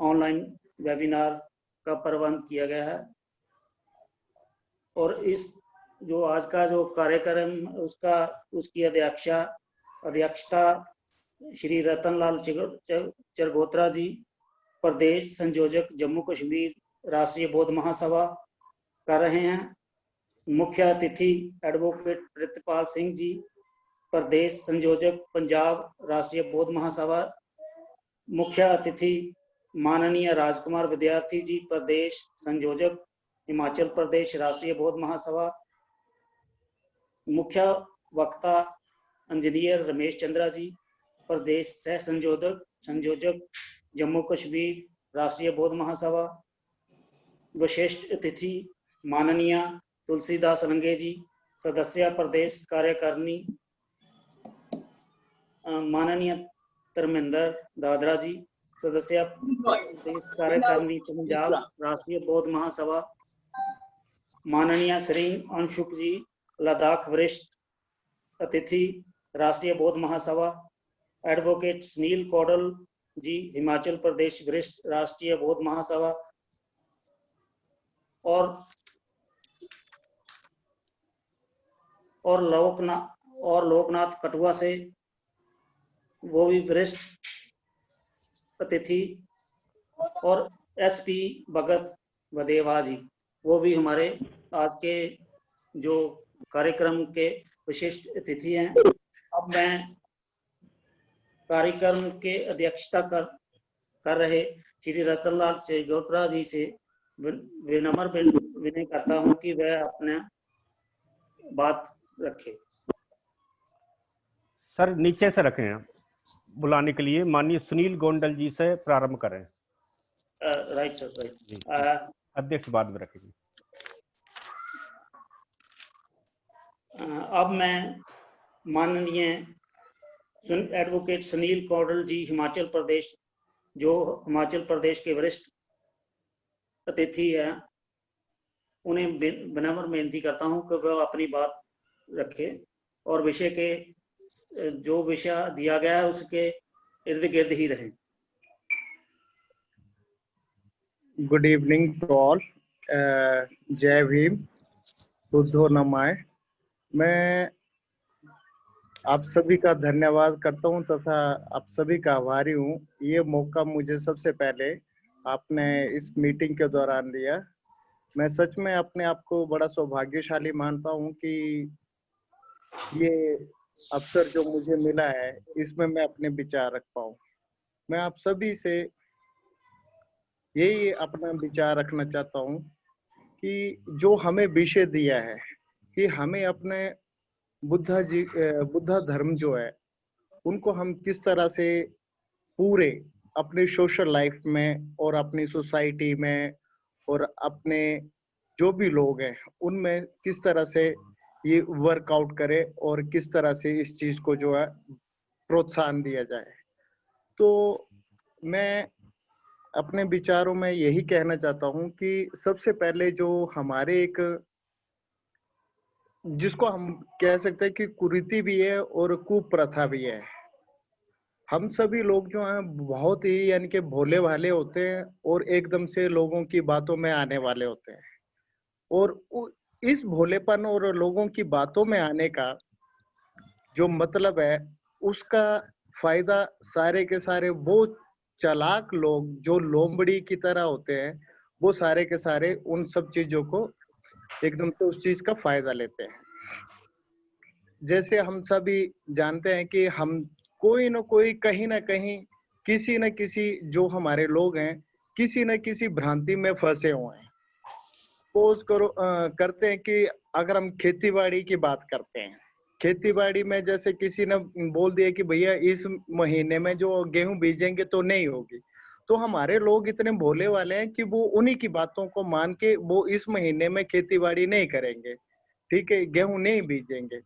Online webinar का प्रबंध किया गया है। और इस जो आज का जो कार्यक्रम उसकी अध्यक्षता श्री रतनलाल चरगोत्रा जी, प्रदेश संयोजक जम्मू कश्मीर राष्ट्रीय बौद्ध महासभा कर रहे हैं। मुख्य अतिथि एडवोकेट प्रितपाल सिंह जी, प्रदेश संयोजक पंजाब राष्ट्रीय बौद्ध महासभा। मुख्य अतिथि माननीय राजकुमार विद्यार्थी जी, प्रदेश संयोजक हिमाचल प्रदेश राष्ट्रीय बौद्ध महासभा। मुख्य वक्ता इंजीनियर रमेश चंद्रा जी, प्रदेश सह संयोजक जम्मू कश्मीर राष्ट्रीय बौद्ध महासभा। विशिष्ट अतिथि माननीय तुलसीदास रंगे जी, सदस्य प्रदेश कार्यकारिणी। माननीय धर्मेंद्र दादरा जी, सदस्य प्रदेश कार्यकारिणी पंजाब राष्ट्रीय बौद्ध महासभा। माननीय श्री अंशुक जी, लद्दाख वरिष्ठ अतिथि राष्ट्रीय बौद्ध महासभा। एडवोकेट सुनील कौडल जी, हिमाचल प्रदेश वरिष्ठ राष्ट्रीय बौद्ध महासभा। और लोकनाथ कटुआ से वो भी वरिष्ठ अतिथि। और एसपी भगत वदेवा जी, वो भी हमारे आज के जो कार्यक्रम के विशिष्ट अतिथि हैं। अब मैं कार्यक्रम के अध्यक्षता कर रहे श्री रतनलाल चरगोत्रा जी से विनम्र विनय करता हूं कि वह अपना बात रखे। सर नीचे से रखें, बुलाने के लिए माननीय सुनील गोंडल जी से प्रारंभ करें। Right sir, right. अध्यक्ष बाद में रखेंगे। अब मैं माननीय एडवोकेट सुनील कौडल जी, हिमाचल प्रदेश के वरिष्ठ अतिथि हैं, उन्हें विनम्र बेनती करता हूं कि वह अपनी बात रखे और विषय के जो विषय दिया गया है उसके इर्द गिर्द ही रहे। Good evening to all. जय भीम, बुद्धो नमाय। मैं आप सभी का धन्यवाद करता हूं तथा आप सभी का आभारी हूं। ये मौका मुझे सबसे पहले आपने इस मीटिंग के दौरान दिया। मैं सच में अपने आप को बड़ा सौभाग्यशाली मानता हूं कि ये अवसर जो मुझे मिला है इसमें मैं अपने विचार रख पाऊं। मैं आप सभी से यही अपना विचार रखना चाहता हूं कि जो हमें विषय दिया है कि हमें अपने बुद्धा धर्म जो है उनको हम किस तरह से पूरे अपनी सोशल लाइफ में और अपनी सोसाइटी में और अपने जो भी लोग हैं उनमें किस तरह से ये वर्कआउट करे और किस तरह से इस चीज को जो है प्रोत्साहन दिया जाए। तो मैं अपने विचारों में यही कहना चाहता हूं कि सबसे पहले जो हमारे एक जिसको हम कह सकते हैं कि कुरीति भी है और कुप्रथा भी है। हम सभी लोग जो हैं बहुत ही यानी कि भोले भाले होते हैं और एकदम से लोगों की बातों में आने वाले होते हैं। और इस भोलेपन और लोगों की बातों में आने का जो मतलब है उसका फायदा सारे के सारे वो चालाक लोग जो लोमड़ी की तरह होते हैं वो सारे के सारे उन सब चीजों को एकदम से उस चीज का फायदा लेते हैं। जैसे हम सभी जानते हैं कि हम कोई न कोई कहीं ना कहीं किसी न किसी जो हमारे लोग हैं किसी न किसी भ्रांति में फंसे हुए हैं। सपोज करते हैं कि अगर हम खेतीबाड़ी की बात करते हैं, खेतीबाड़ी में जैसे किसी ने बोल दिया कि भैया इस महीने में जो गेहूं बीजेंगे तो नहीं होगी, तो हमारे लोग इतने भोले वाले हैं कि वो उन्हीं की बातों को मान के वो इस महीने में खेतीबाड़ी नहीं करेंगे, ठीक है, गेहूं नहीं बीजेंगे।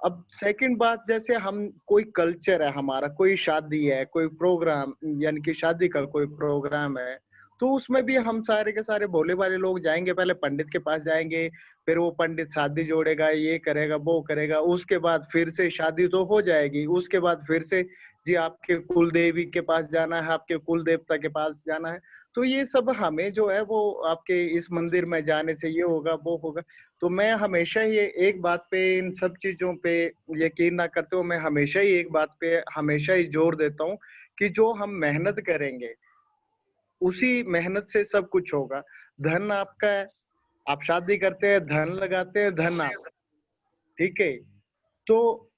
अब सेकंड बात, जैसे हम कोई कल्चर है हमारा, कोई शादी है, कोई प्रोग्राम यानी कि शादी का कोई प्रोग्राम है, तो उसमें भी हम सारे के सारे भोले वाले लोग जाएंगे, पहले पंडित के पास जाएंगे, फिर वो पंडित शादी जोड़ेगा, ये करेगा वो करेगा, उसके बाद फिर से शादी तो हो जाएगी, उसके बाद फिर से जी आपके कुल देवी के पास जाना है, आपके कुल देवता के पास जाना है। तो ये सब हमें जो है वो आपके इस मंदिर में जाने से ये होगा, वो होगा। तो मैं हमेशा ये एक बात पे, इन सब चीज़ों पे यकीन ना करते हुए मैं हमेशा ही एक बात पे हमेशा ही जोर देता हूँ कि जो हम मेहनत करेंगे, उसी मेहनत से सब कुछ होगा। धन आपका है, आप शादी करते हैं, धन लगाते हैं, धन आप, ठीक है? तो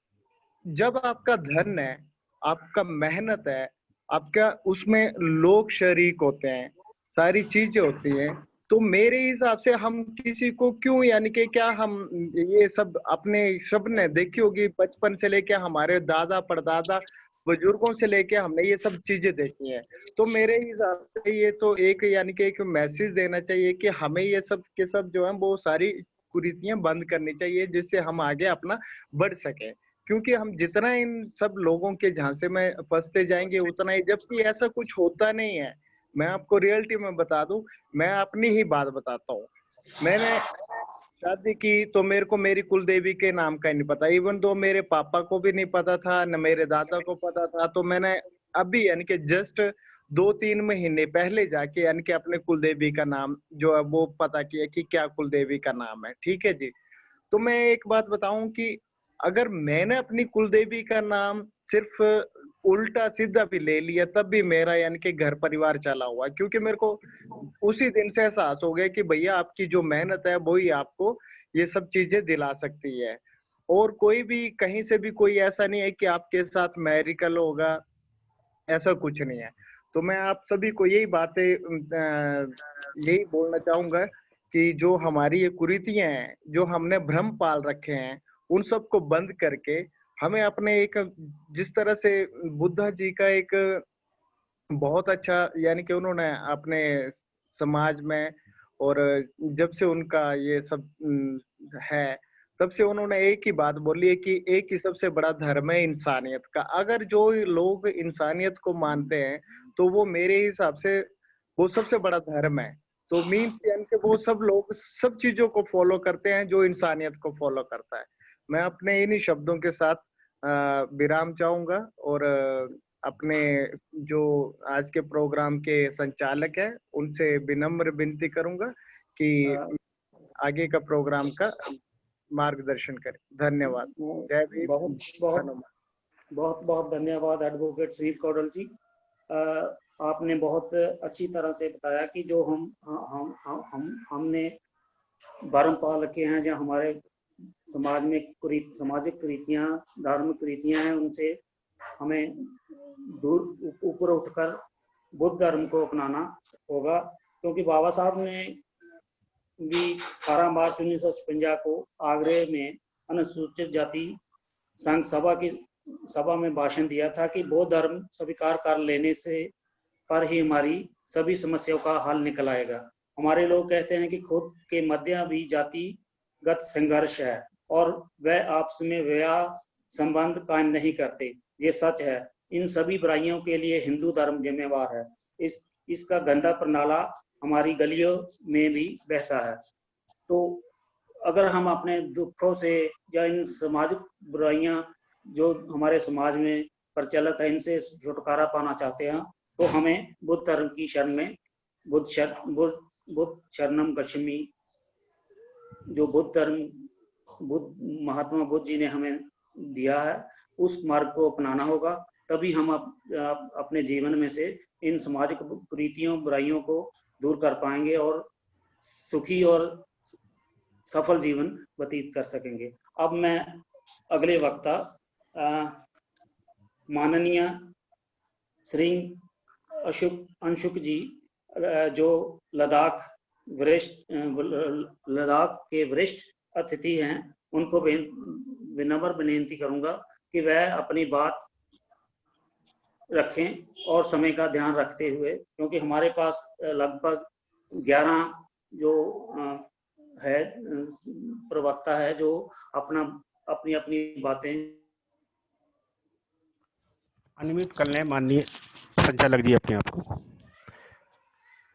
जब आपका धन है, आपका मेहनत है, आपका उसमें लोग शरीक होते हैं, सारी चीजें होती हैं, तो मेरे हिसाब से हम किसी को क्यों, यानी कि क्या हम ये सब अपने सबने देखी होगी बचपन से लेके हमारे दादा परदादा बुजुर्गों से लेके हमने ये सब चीजें देखी हैं। तो मेरे हिसाब से ये तो एक यानी कि एक मैसेज देना चाहिए कि हमें ये सब के सब जो है वो सारी कुरीतियां बंद करनी चाहिए, जिससे हम आगे अपना बढ़ सके। क्योंकि हम जितना इन सब लोगों के झांसे में फंसते जाएंगे उतना ही, जबकि ऐसा कुछ होता नहीं है। मैं आपको रियलिटी में बता दूं, मैं अपनी ही बात बताता हूँ। मैंने शादी की तो मेरे को मेरी कुल देवी के नाम का ही नहीं पता, इवन दो मेरे पापा को भी नहीं पता था, न मेरे दादा को पता था। तो मैंने अभी यानी कि जस्ट 2-3 महीने पहले जाके यानी कि अपने कुल देवी का नाम जो है वो पता किया कि क्या कुल देवी का नाम है, ठीक है जी। तो मैं एक बात बताऊं कि अगर मैंने अपनी कुलदेवी का नाम सिर्फ उल्टा सीधा भी ले लिया तब भी मेरा यानी कि घर परिवार चला हुआ, क्योंकि मेरे को उसी दिन से एहसास हो गया कि भैया आपकी जो मेहनत है वो ही आपको ये सब चीजें दिला सकती है। और कोई भी कहीं से भी कोई ऐसा नहीं है कि आपके साथ मैरिकल होगा, ऐसा कुछ नहीं है। तो मैं आप सभी को यही बातें यही बोलना चाहूंगा कि जो हमारी ये कुरीतियां हैं, जो हमने भ्रम पाल रखे हैं, उन सबको बंद करके हमें अपने एक, जिस तरह से बुद्धा जी का एक बहुत अच्छा यानी कि उन्होंने अपने समाज में, और जब से उनका ये सब है, तब से उन्होंने एक ही बात बोली है कि एक ही सबसे बड़ा धर्म है इंसानियत का। अगर जो लोग इंसानियत को मानते हैं तो वो मेरे हिसाब से वो सबसे बड़ा धर्म है। तो मीन्स यानी कि वो सब लोग सब चीजों को फॉलो करते हैं जो इंसानियत को फॉलो करता है। मैं अपने इन्हीं शब्दों के साथ विराम चाहूंगा, और अपने जो आज के प्रोग्राम के संचालक हैं उनसे विनम्र विनती करूंगा कि आगे का प्रोग्राम का मार्गदर्शन करें। धन्यवाद। जय भीम, बहुत बहुत हनुमान। बहुत बहुत धन्यवाद एडवोकेट श्री कौडल जी। आपने बहुत अच्छी तरह से बताया कि जो हमने भरम पाल रखे हैं, जो हमारे समाज में सामाजिक कुरीतियां, धार्मिक कुरीतियां हैं, उनसे हमें दूर ऊपर उठकर बुद्ध धर्म को अपनाना होगा। क्योंकि बाबा साहब ने भी 18 मार्च 1956 को आगरे में अनुसूचित जाति संघ सभा में भाषण दिया था कि बौद्ध धर्म स्वीकार कर लेने से पर ही हमारी सभी समस्याओं का हल निकल आएगा। हमारे लोग कहते हैं कि खुद के मध्य भी जातिगत संघर्ष है और वह आपस में व्यय संबंध कायम नहीं करते। ये सच है। इन सभी बुराइयों के लिए हिंदू धर्म जिम्मेवार है। इसका गंदा प्रनाला हमारी गलियों में भी बहता है। तो अगर हम अपने दुखों से या इन सामाजिक बुराइयां जो हमारे समाज में प्रचलित है, इनसे छुटकारा पाना चाहते हैं, तो हमें बुद्ध धर्म की शरण में बुद्ध शरणम गच्छामि, जो बुद्ध धर्म महात्मा बुद्ध जी ने हमें दिया है, उस मार्ग को अपनाना होगा। तभी हम अपने जीवन में से इन सामाजिक कुरीतियों, बुराइयों को दूर कर पाएंगे और सुखी और सफल जीवन व्यतीत कर सकेंगे। अब मैं अगले वक्ता माननीय श्री अंशुक जी, जो लद्दाख के वरिष्ठ अतिथि हैं, उनको विनम्र विनती करूंगा कि वह अपनी बात रखें और समय का ध्यान रखते हुए, क्योंकि हमारे पास लगभग 11 जो है प्रवक्ता है जो अपनी अपनी बातें अनम्यूट कर लें माननीय संचालक जी अपने आप को।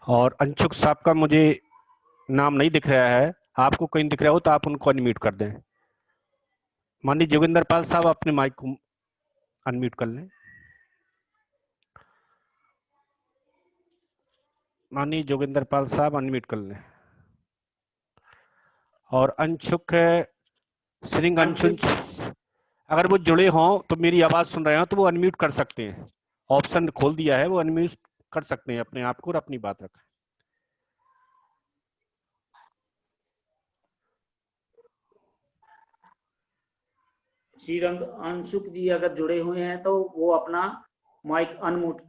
और अंशुक साहब का मुझे नाम नहीं दिख रहा है, आपको कहीं दिख रहा हो तो आप उनको अनम्यूट कर दें। माननीय जोगिंदर पाल साहब अपने माइक को अनम्यूट कर लें। माननीय जोगिंदर पाल साहब अनम्यूट कर लें। और अंशुक सिंह अंशुक अगर वो जुड़े हों तो मेरी आवाज सुन रहे हो तो वो अनम्यूट कर सकते हैं, ऑप्शन खोल दिया है, वो अनम्यूट कर सकते हैं अपने आप को और अपनी बात रखें। श्रीरंग अंशुक जी अगर जुड़े हुए हैं तो वो अपना माइक अनम्यूट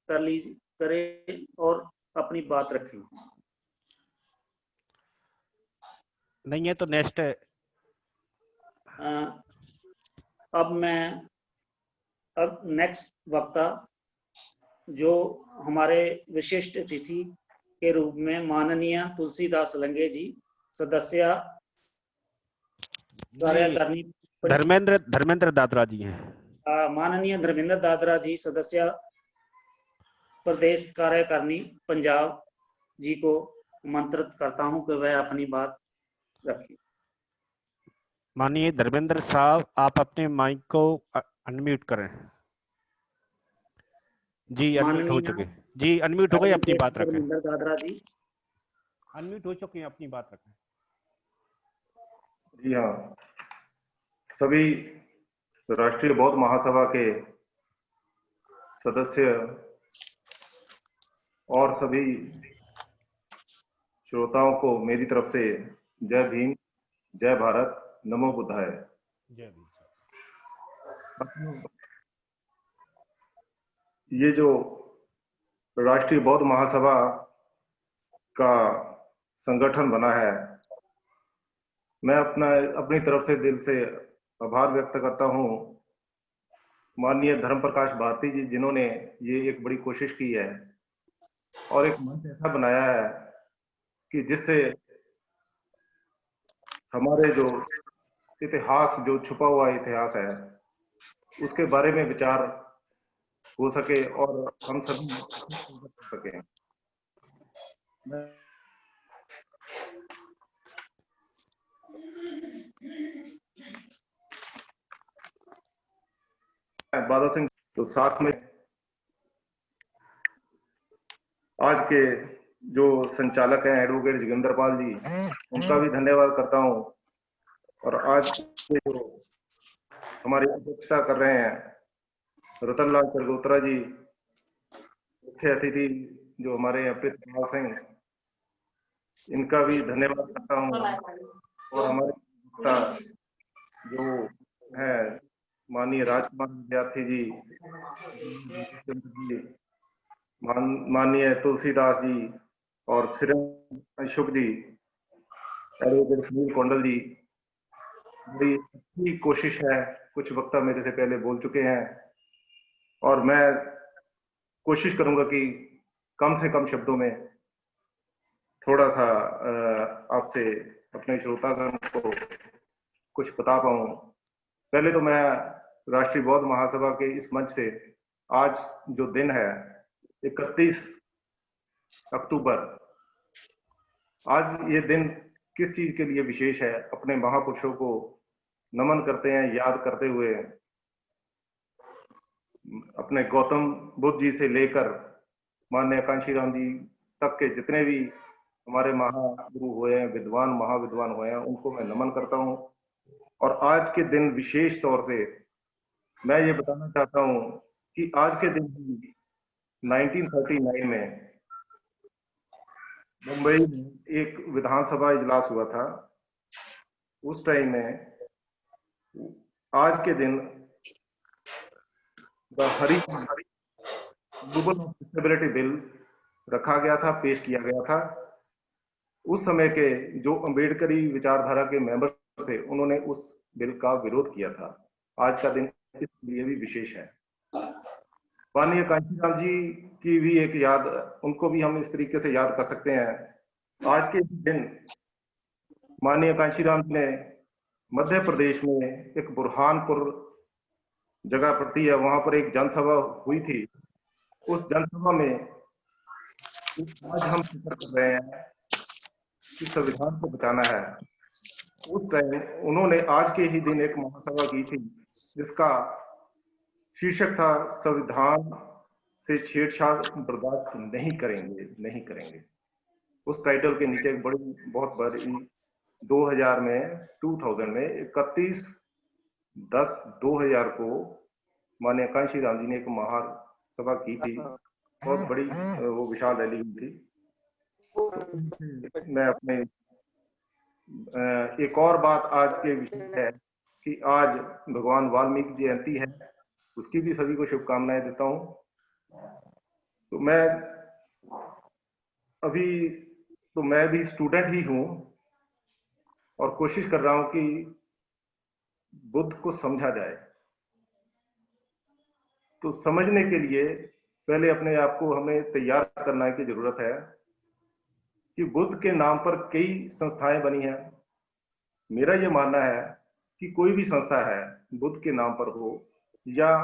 कर लीजिए, करें और अपनी बात रखें। नहीं है तो नेक्स्ट अब नेक्स्ट वक्ता जो हमारे विशिष्ट अतिथि के रूप में माननीय तुलसीदास लंगे जी, सदस्य कार्यकारिणी धर्मेंद्र दादरा जी हैं। माननीय धर्मेंद्र दादरा जी, सदस्य प्रदेश कार्यकारिणी पंजाब जी को आमंत्रित करता हूं कि वह अपनी बात रखें। माननीय धर्मेंद्र साहब, आप अपने माइक को अनम्यूट करें। जी अनम्यूट हो चुके, जी अनम्यूट हो गए, अपनी बात रखें। धर्मेंद्र दादरा जी अनम्यूट हो चुके हैं, अपनी बात रखें। जी हाँ, सभी राष्ट्रीय बौद्ध महासभा के सदस्य और सभी श्रोताओं को मेरी तरफ से जय भीम, जय भारत, नमो बुद्धाय। जय भीम। ये जो राष्ट्रीय बौद्ध महासभा का संगठन बना है, मैं अपनी तरफ से दिल से आभार व्यक्त करता हूँ माननीय धर्म प्रकाश भारती जी, जिन्होंने ये एक बड़ी कोशिश की है और एक मंच ऐसा बनाया है कि जिससे हमारे जो इतिहास, जो छुपा हुआ इतिहास है, उसके बारे में विचार हो सके और हम सभी कर सकें। बादल सिंह तो साथ में आज के जो संचालक हैं एडवोकेट जोगिंदर पाल जी, उनका भी धन्यवाद करता हूं। और आज के जो हमारी अध्यक्षता कर रहे हैं रतनलाल चरगोत्रा जी, मुख्य अतिथि जो हमारे प्रीतपाल सिंह, इनका भी धन्यवाद करता हूं। और हमारे जो है माननीय राजकुमार विद्यार्थी जी, माननीय तुलसीदास जी और अंशुक जी, एडवोकेट सुनील कौंडल जी, बड़ी अच्छी कोशिश है। कुछ वक्ता मेरे से पहले बोल चुके हैं और मैं कोशिश करूंगा कि कम से कम शब्दों में थोड़ा सा आपसे अपने श्रोतागण को कुछ बता पाऊं। पहले तो मैं राष्ट्रीय बौद्ध महासभा के इस मंच से आज जो दिन है 31 अक्टूबर, आज ये दिन किस चीज के लिए विशेष है? अपने महापुरुषों को नमन करते हैं, याद करते हुए अपने गौतम बुद्ध जी से लेकर माननीय कांशीराम जी तक के जितने भी हमारे महागुरु हुए हैं, विद्वान महाविद्वान हुए हैं, उनको मैं नमन करता हूं। और आज के दिन विशेष तौर से मैं ये बताना चाहता हूं कि आज के दिन 1939 में मुंबई में एक विधानसभा इजलास हुआ था। उस टाइम में आज के दिन द ग्लोबल सस्टेनेबिलिटी बिल रखा गया था, पेश किया गया था। उस समय के जो अम्बेडकरी विचारधारा के मेंबर थे, उन्होंने उस बिल का विरोध किया था। आज का दिन इसलिए भी विशेष है। माननीय कांशीराम जी की भी एक याद, उनको भी हम इस तरीके से याद कर सकते हैं। आज के दिन माननीय कांशीराम जी ने मध्य प्रदेश में एक बुरहानपुर जगह पड़ती है, वहां पर एक जनसभा हुई थी। उस जनसभा में आज हम जिक्र कर रहे हैं कि संविधान को बचाना है, उस टाइम उन्होंने आज के ही दिन एक महासभा की थी जिसका शीर्षक था संविधान से छेड़छाड़ बर्दाश्त नहीं करेंगे, नहीं करेंगे। उस टाइटल के नीचे एक बड़ी बहुत बड़ी 2000 में 31/10/2000 को माननीय कांशी राम जी ने एक महासभा की थी, बहुत बड़ी वो विशाल रैली हुई थी। मैं अपने एक और बात आज के विषय है कि आज भगवान वाल्मीकि जयंती है, उसकी भी सभी को शुभकामनाएं देता हूं। तो मैं भी स्टूडेंट ही हूं और कोशिश कर रहा हूं कि बुद्ध को समझा जाए। तो समझने के लिए पहले अपने आप को हमें तैयार करने की जरूरत है कि बुद्ध के नाम पर कई संस्थाएं बनी हैं। मेरा यह मानना है कि कोई भी संस्था है, बुद्ध के नाम पर हो या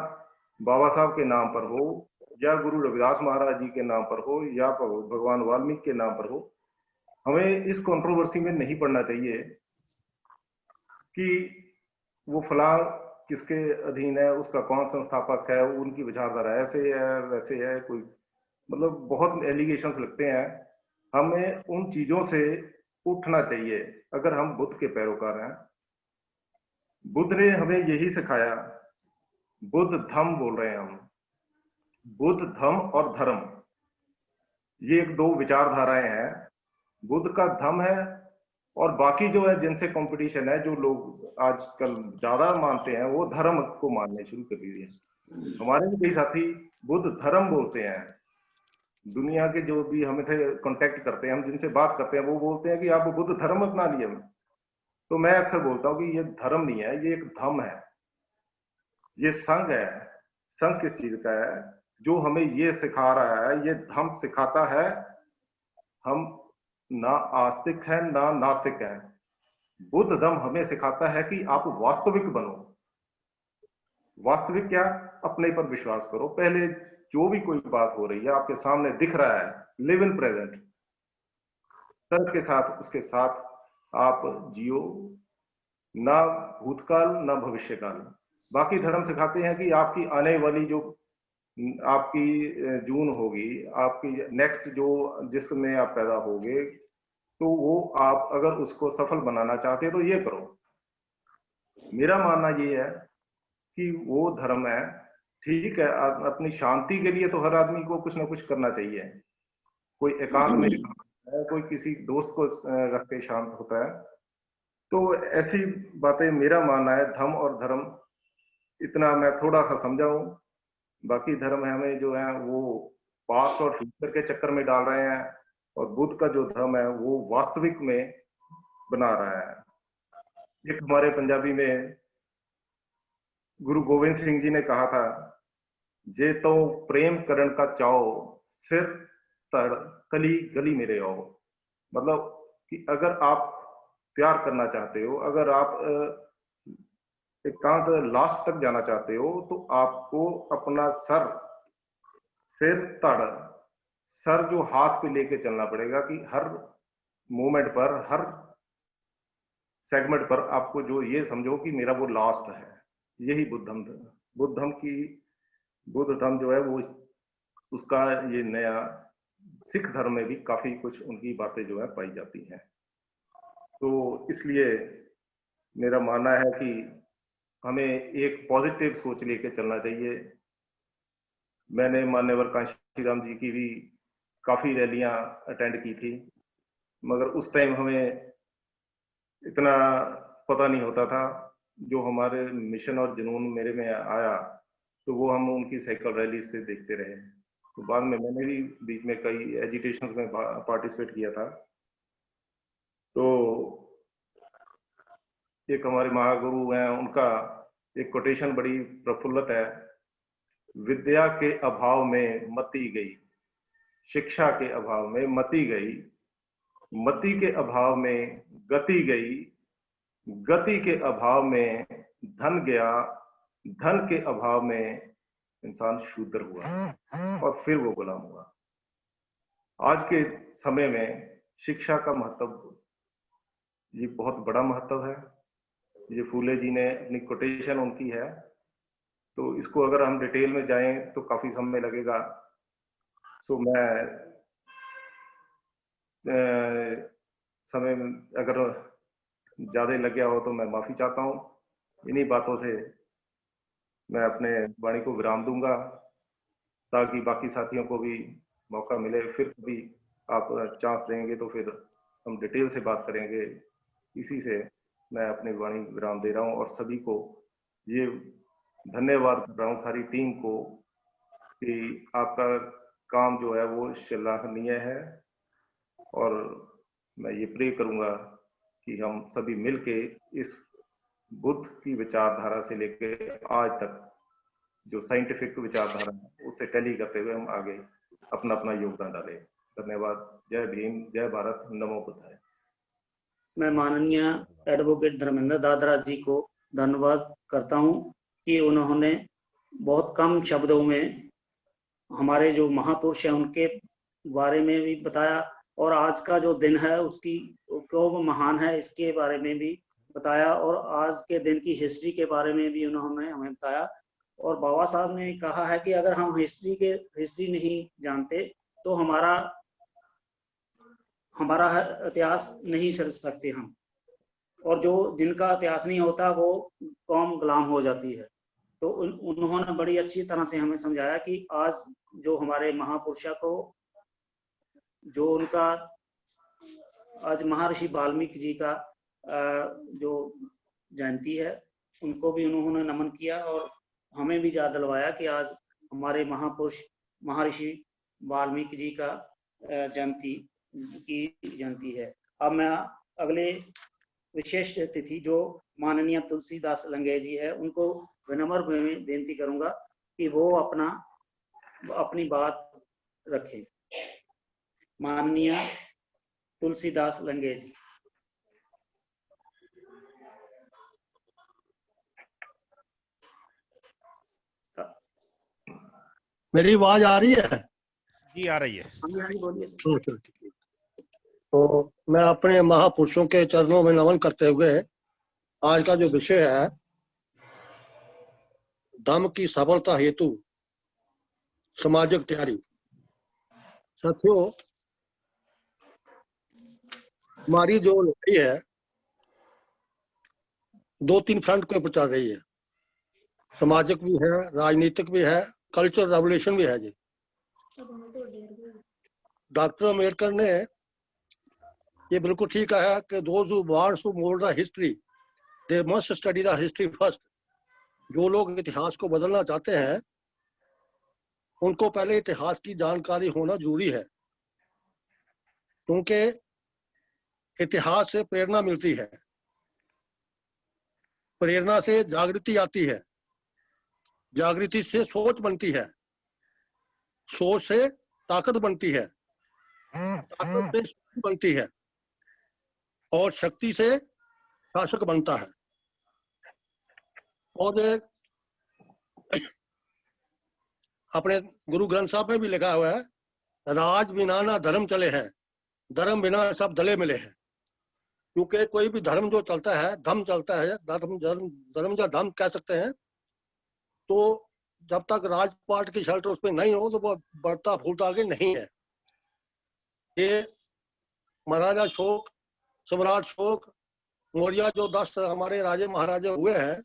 बाबा साहब के नाम पर हो या गुरु रविदास महाराज जी के नाम पर हो या भगवान वाल्मीकि के नाम पर हो, हमें इस कंट्रोवर्सी में नहीं पड़ना चाहिए कि वो फलां किसके अधीन है, उसका कौन संस्थापक है, उनकी विचारधारा ऐसे है वैसे है, कोई मतलब बहुत एलिगेशंस लगते हैं। हमें उन चीजों से उठना चाहिए अगर हम बुद्ध के पैरोकार हैं। बुद्ध ने हमें यही सिखाया, बुद्ध धम्म बोल रहे हैं हम, बुद्ध धम्म और धर्म, ये एक दो विचारधाराएं हैं। बुद्ध का धम्म है और बाकी जो है जिनसे कंपटीशन है, जो लोग आजकल ज्यादा मानते हैं, वो धर्म को मानने शुरू कर दिए। हमारे भी कई साथी बुद्ध धर्म बोलते हैं। दुनिया के जो भी हमें से कांटेक्ट करते हैं, हम जिनसे बात करते हैं, वो बोलते हैं कि आप बुद्ध धर्म अपना लिए। तो मैं अक्सर बोलता हूँ कि ये धर्म नहीं है, ये एक धम्म है, ये संघ है। संघ किस चीज का है? जो हमें ये सिखा रहा है, ये धम्म सिखाता है हम ना आस्तिक है ना नास्तिक है। बुद्ध धम्म हमें सिखाता है कि आप वास्तविक बनो। वास्तविक क्या? अपने पर विश्वास करो। पहले जो भी कोई बात हो रही है, आपके सामने दिख रहा है, लिव इन प्रेजेंट, तर्क के साथ उसके साथ आप जियो, ना भूतकाल ना भविष्यकाल। बाकी धर्म सिखाते हैं कि आपकी आने वाली जो आपकी जून होगी, आपकी नेक्स्ट जो जिसमें आप पैदा होगे, तो वो आप अगर उसको सफल बनाना चाहते हैं तो ये करो। मेरा मानना ये है कि वो धर्म है, ठीक है, अपनी शांति के लिए तो हर आदमी को कुछ ना कुछ करना चाहिए। कोई एकांत में है, कोई किसी दोस्त को रख के शांत होता है। तो ऐसी बातें मेरा मानना है। धम्म और धर्म इतना मैं थोड़ा सा समझाऊं। बाकी धर्म है हमें जो है वो पास्ट और फ्यूचर के चक्कर में डाल रहे हैं, और बुद्ध का जो धर्म है वो वास्तविक में बना रहा है। एक हमारे पंजाबी में गुरु गोविंद सिंह जी ने कहा था, जे तो प्रेम करण का चाओ, सिर तड़ कली गली मेरे आओ। मतलब कि अगर आप प्यार करना चाहते हो, अगर आप एकांत लास्ट तक जाना चाहते हो, तो आपको अपना सिर तड़, सर जो हाथ पे लेके चलना पड़ेगा कि हर मोमेंट पर, हर सेगमेंट पर आपको जो ये समझो कि मेरा वो लास्ट है। यही बुद्धम जो है वो उसका ये नया सिख धर्म में भी काफी कुछ उनकी बातें जो है पाई जाती हैं। तो इसलिए मेरा मानना है कि हमें एक पॉजिटिव सोच लेके चलना चाहिए। मैंने मान्यवर कांशी राम जी की भी काफी रैलियां अटेंड की थी, मगर उस टाइम हमें इतना पता नहीं होता था। जो हमारे मिशन और जुनून मेरे में आया, तो वो हम उनकी साइकिल रैली से देखते रहे। तो बाद में मैंने भी बीच में कई एजिटेशंस में पार्टिसिपेट किया था। तो एक हमारे महागुरु हैं, उनका एक कोटेशन बड़ी प्रफुल्लित है, विद्या के अभाव में मति गई, शिक्षा के अभाव में मति गई, मति के अभाव में गति गई, गति के अभाव में धन गया, धन के अभाव में इंसान शूद्र हुआ और फिर वो गुलाम हुआ। आज के समय में शिक्षा का महत्व ये बहुत बड़ा महत्व है। ये फूले जी ने अपनी कोटेशन उनकी है, तो इसको अगर हम डिटेल में जाएं तो काफी समय लगेगा। सो मैं समय अगर ज्यादा लग गया हो तो मैं माफी चाहता हूँ। इन्हीं बातों से मैं अपने वाणी को विराम दूंगा, ताकि बाकी साथियों को भी मौका मिले। फिर कभी आप चांस देंगे तो फिर हम डिटेल से बात करेंगे। इसी से मैं अपनी वाणी विराम दे रहा हूँ और सभी को ये धन्यवाद कर रहा हूँ, सारी टीम को, कि आपका काम जो है वो सराहनीय है। और मैं ये प्रे करूंगा कि हम सभी मिलके इस बुद्ध की विचारधारा से लेके आज तक जो साइंटिफिक विचारधारा है उससे टैली करते हुए हम आगे अपना अपना योगदान डालें। धन्यवाद। जय भीम, जय भारत, नमो बुद्धाय। मैं माननीय एडवोकेट धर्मेंद्र दादरा जी को धन्यवाद करता हूं कि उन्होंने बहुत कम शब्दों में हमारे जो महापुरुष हैं उनके बारे में भी बताया, और आज का जो दिन है उसकी क्यों महान है इसके बारे में भी बताया, और आज के दिन की हिस्ट्री के बारे में भी उन्होंने हमें बताया। और बाबा साहब ने कहा है कि अगर हम हिस्ट्री नहीं जानते तो हमारा इतिहास नहीं समझ सकते हम, और जो जिनका इतिहास नहीं होता वो कौम गुलाम हो जाती है। तो उन्होंने बड़ी अच्छी तरह से हमें समझाया कि आज जो हमारे महापुरुषों को जो उनका आज महर्षि वाल्मीकि जी का जो जयंती है उनको भी उन्होंने नमन किया, और हमें भी याद दिलवाया कि आज हमारे महापुरुष महर्षि वाल्मीकि जी का जयंती है। अब मैं अगले विशिष्ट अतिथि जो माननीय तुलसीदास लंगे जी है उनको विनम्र बेनती करूंगा कि वो अपनी बात रखें। माननीय तुलसीदास लंगे जी। मेरी आवाज आ रही है? जी आ रही है। हाँ जी बोलिए। तो मैं अपने महापुरुषों के चरणों में नमन करते हुए आज का जो विषय है, धम्म की सफलता हेतु सामाजिक तैयारी। साथियों, हमारी जो लड़ाई है 2-3 फ्रंट के ऊपर चल रही है। सामाजिक भी है, राजनीतिक भी है, कल्चरल रेवोल्यूशन भी है जी। डॉक्टर अम्बेडकर ने ये बिल्कुल ठीक कहा कि those who want to mold the history, they must study the history first। जो लोग इतिहास को बदलना चाहते हैं उनको पहले इतिहास की जानकारी होना जरूरी है, क्योंकि इतिहास से प्रेरणा मिलती है, प्रेरणा से जागृति आती है, जागृति से सोच बनती है, सोच से ताकत बनती है, ताकत से शक्ति बनती है, और शक्ति से शासक बनता है। और अपने गुरु ग्रंथ साहब में भी लिखा हुआ है, राज बिना ना धर्म चले है, धर्म बिना सब दले मिले हैं। क्योंकि कोई भी धर्म जो चलता है, धर्म चलता है, धर्म या धर्म कह सकते हैं, तो जब तक राजपाट की शर्ट उसमें नहीं हो तो वो बढ़ता फूलता आगे नहीं है। ये महाराजा अशोक, सम्राट अशोक, मौर्य जो 10 हमारे राजे महाराजा हुए हैं,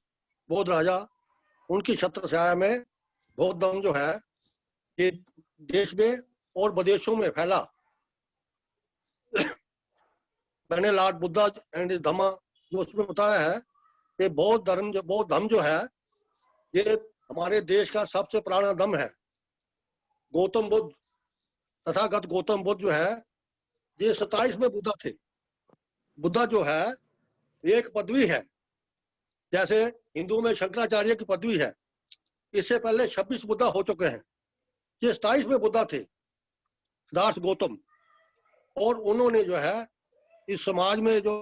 बौद्ध राजा, उनकी छत्र छाया में बौद्ध धर्म जो है ये देश में और विदेशों में फैला। मैंने लॉर्ड बुद्धा एंड धम्मा जो उसमें बताया है कि बौद्ध धर्म जो है ये हमारे देश का सबसे पुराना धर्म है। गौतम बुद्ध, तथागत गौतम बुद्ध जो है ये 27वें बुद्धा थे। बुद्धा जो है एक पदवी है, जैसे हिंदू में शंकराचार्य की पदवी है। इससे पहले 26 बुद्धा हो चुके हैं। ये 27वें बुद्धा थे, सिद्धार्थ गौतम। और उन्होंने जो है इस समाज में जो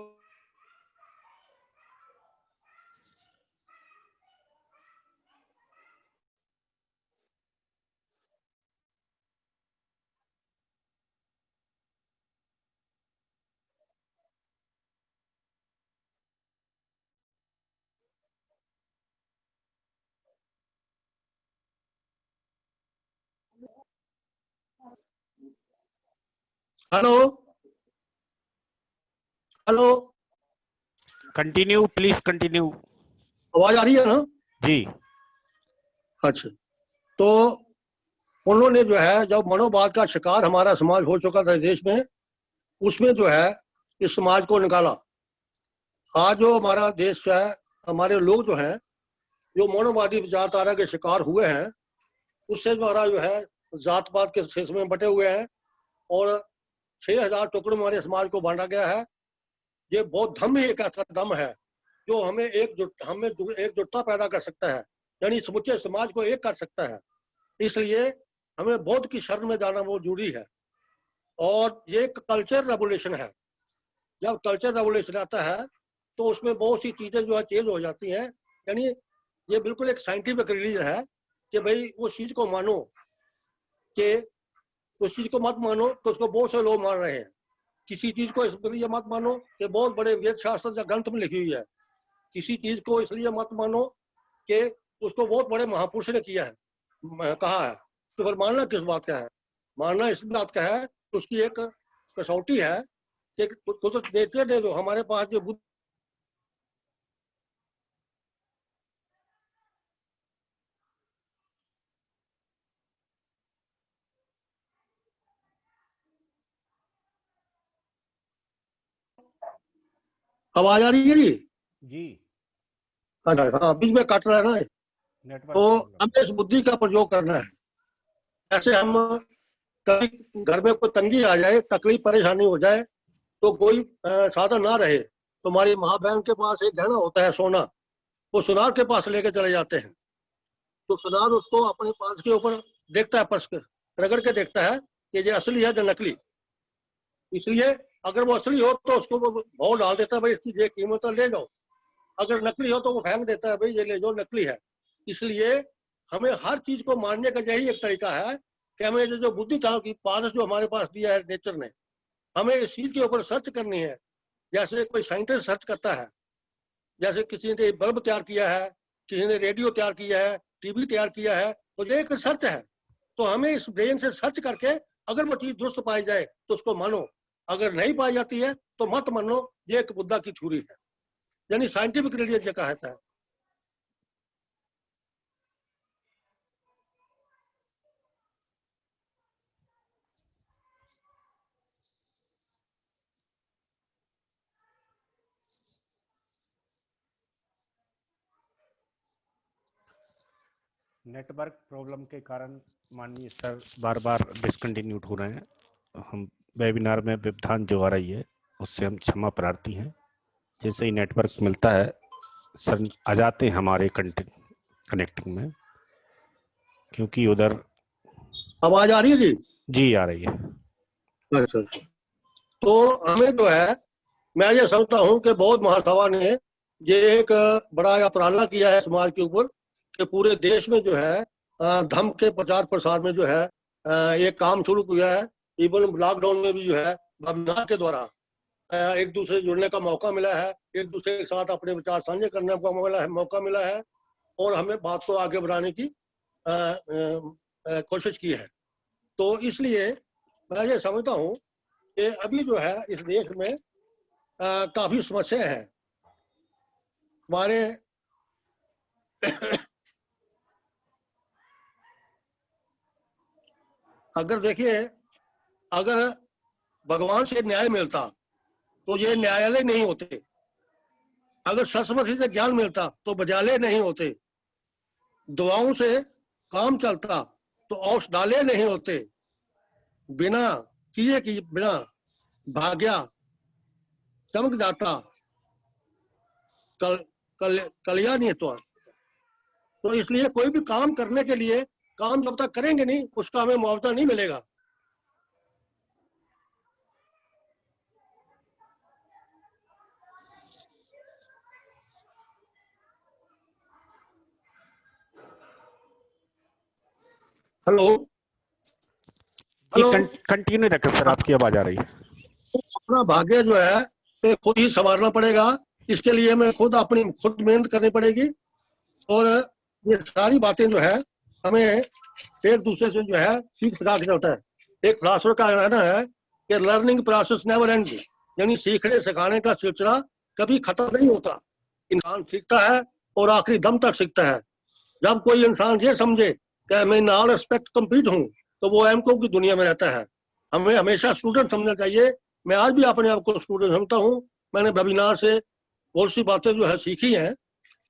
hello hello, continue please continue. आवाज आ रही है ना? जी। अच्छा, तो उन्होंने जो है जब मनोवाद का शिकार हमारा समाज हो चुका था देश में, उसमें जो है इस समाज को निकाला। आज जो हमारा देश है, हमारे लोग जो हैं जो मनोवादी विचारधारा के शिकार हुए हैं, उससे हमारा जो है जात पात के क्षेत्र में बटे हुए हैं और 6000 टुकड़ों में हमारे समाज को बांटा गया है। ये बौद्ध धर्म ही एक ऐसा धर्म है जो हमें एकजुटता पैदा कर सकता है, यानी समुचे समाज को एक कर सकता है। इसलिए हमें बौद्ध की शरण में जाना बहुत जरूरी है। और ये एक कल्चर रेवोल्यूशन है। जब कल्चर रेवोल्यूशन आता है तो उसमें बहुत सी चीजें जो है चेंज हो जाती हैं। यानी ये बिल्कुल एक साइंटिफिक रिलीजन है कि भाई उस चीज को मानो, कि उस चीज को मत मानो तो उसको बहुत से लोग मान रहे हैं। किसी चीज को इसलिए मत मानो कि बहुत बड़े वेद शास्त्र या ग्रंथ में लिखी हुई है। किसी चीज को इसलिए मत मानो कि उसको बहुत बड़े महापुरुष ने किया है, कहा है। तो फिर मानना किस बात का है? मानना इस बात का है, उसकी एक कसौटी है कि तो देते दे दो। हमारे पास जो बुद्ध आवाज आ रही है जी? जी। हाँ, बीच में काट रहा है ना। नेटवर्क तो प्रॉब्लम। हमें इस बुद्धि का प्रयोग करना है। ऐसे हम कभी घर में कोई तंगी आ जाए, तकलीफ परेशानी हो जाए, तो कोई साधन ना रहे तो हमारी माँ बहन के पास एक गहना होता है सोना, वो सुनार के पास लेके चले जाते हैं। तो सुनार उसको अपने पास के ऊपर देखता है, पर्स रगड़ के देखता है कि ये असली है या नकली। इसलिए अगर वो असली हो तो उसको वो भाव डाल देता है, भाई इसकी ये कीमत है, ले जाओ। अगर नकली हो तो वो फेंक देता है, भाई ये ले जाओ, नकली है। इसलिए हमें हर चीज को मानने का यही एक तरीका है कि हमें जो बुद्धि था की पारस जो हमारे पास दिया है नेचर ने, हमें इस चीज के ऊपर सर्च करनी है। जैसे कोई साइंटिस्ट सर्च करता है, जैसे किसी ने बल्ब तैयार किया है, किसी ने रेडियो तैयार किया है, टीवी तैयार किया है, तो ये एक सर्च है। तो हमें इस ब्रेन से सर्च करके अगर वो चीज दुरुस्त पाई जाए तो उसको मानो, अगर नहीं पाई जाती है तो मत मानो। ये एक बुद्धा की थ्योरी है, यानी साइंटिफिक रिलीजन कहता है। नेटवर्क प्रॉब्लम के कारण माननीय सर बार बार डिसकंटिन्यूड हो रहे हैं। हम वेबिनार में व्यवधान जो आ रही है उससे हम क्षमा प्रार्थी हैं। जैसे ही नेटवर्क मिलता है सर आ जाते हैं हमारे कनेक्टिंग में, क्योंकि उधर आवाज आ रही है जी? जी आ रही है। अच्छा, तो हमें जो है, मैं ये समझता हूँ कि बौद्ध महासभा ने ये एक बड़ा उपराला किया है समाज के ऊपर कि पूरे देश में जो है धर्म के प्रचार प्रसार में जो है ये काम शुरू किया है। इवन लॉकडाउन में भी जो है वेबिनार के द्वारा एक दूसरे से जुड़ने का मौका मिला है, एक दूसरे के साथ अपने विचार साझे करने का मौका मिला है और हमें बात को आगे बढ़ाने की कोशिश की है। तो इसलिए मैं ये समझता हूँ कि अभी जो है इस देश में काफी समस्या है। हमारे अगर देखिए, अगर भगवान से न्याय मिलता तो ये न्यायालय नहीं होते। अगर सरस्वती से ज्ञान मिलता तो विद्यालय नहीं होते। दुआओं से काम चलता तो औषधालय नहीं होते। बिना किए की बिना भाग्या चमक जाता कलिया नहीं तो इसलिए कोई भी काम करने के लिए काम जब तक करेंगे नहीं उसका हमें मुआवजा नहीं मिलेगा। हेलो हेलो, कंटिन्यू रखें सर, आपकी आवाज आ रही है। अपना भाग्य जो है तो खुद ही संवारना पड़ेगा। इसके लिए हमें खुद मेहनत करनी पड़ेगी। और ये सारी बातें जो है हमें एक दूसरे से जो है सीख सिखा के चलता है। एक फिलासफर का कहना है कि लर्निंग प्रोसेस नेवर एंड, यानी सीखने सिखाने का सिलसिला कभी खत्म नहीं होता। इंसान सीखता है और आखिरी दम तक सीखता है। जब कोई इंसान ये समझे कि मैं इन ऑल एस्पेक्ट कंप्लीट हूँ, तो वो एमकॉम की दुनिया में रहता है। हमें हमेशा स्टूडेंट समझना चाहिए। मैं आज भी अपने आप को स्टूडेंट समझता हूँ। मैंने वेबिनार से बहुत सी बातें जो है सीखी हैं,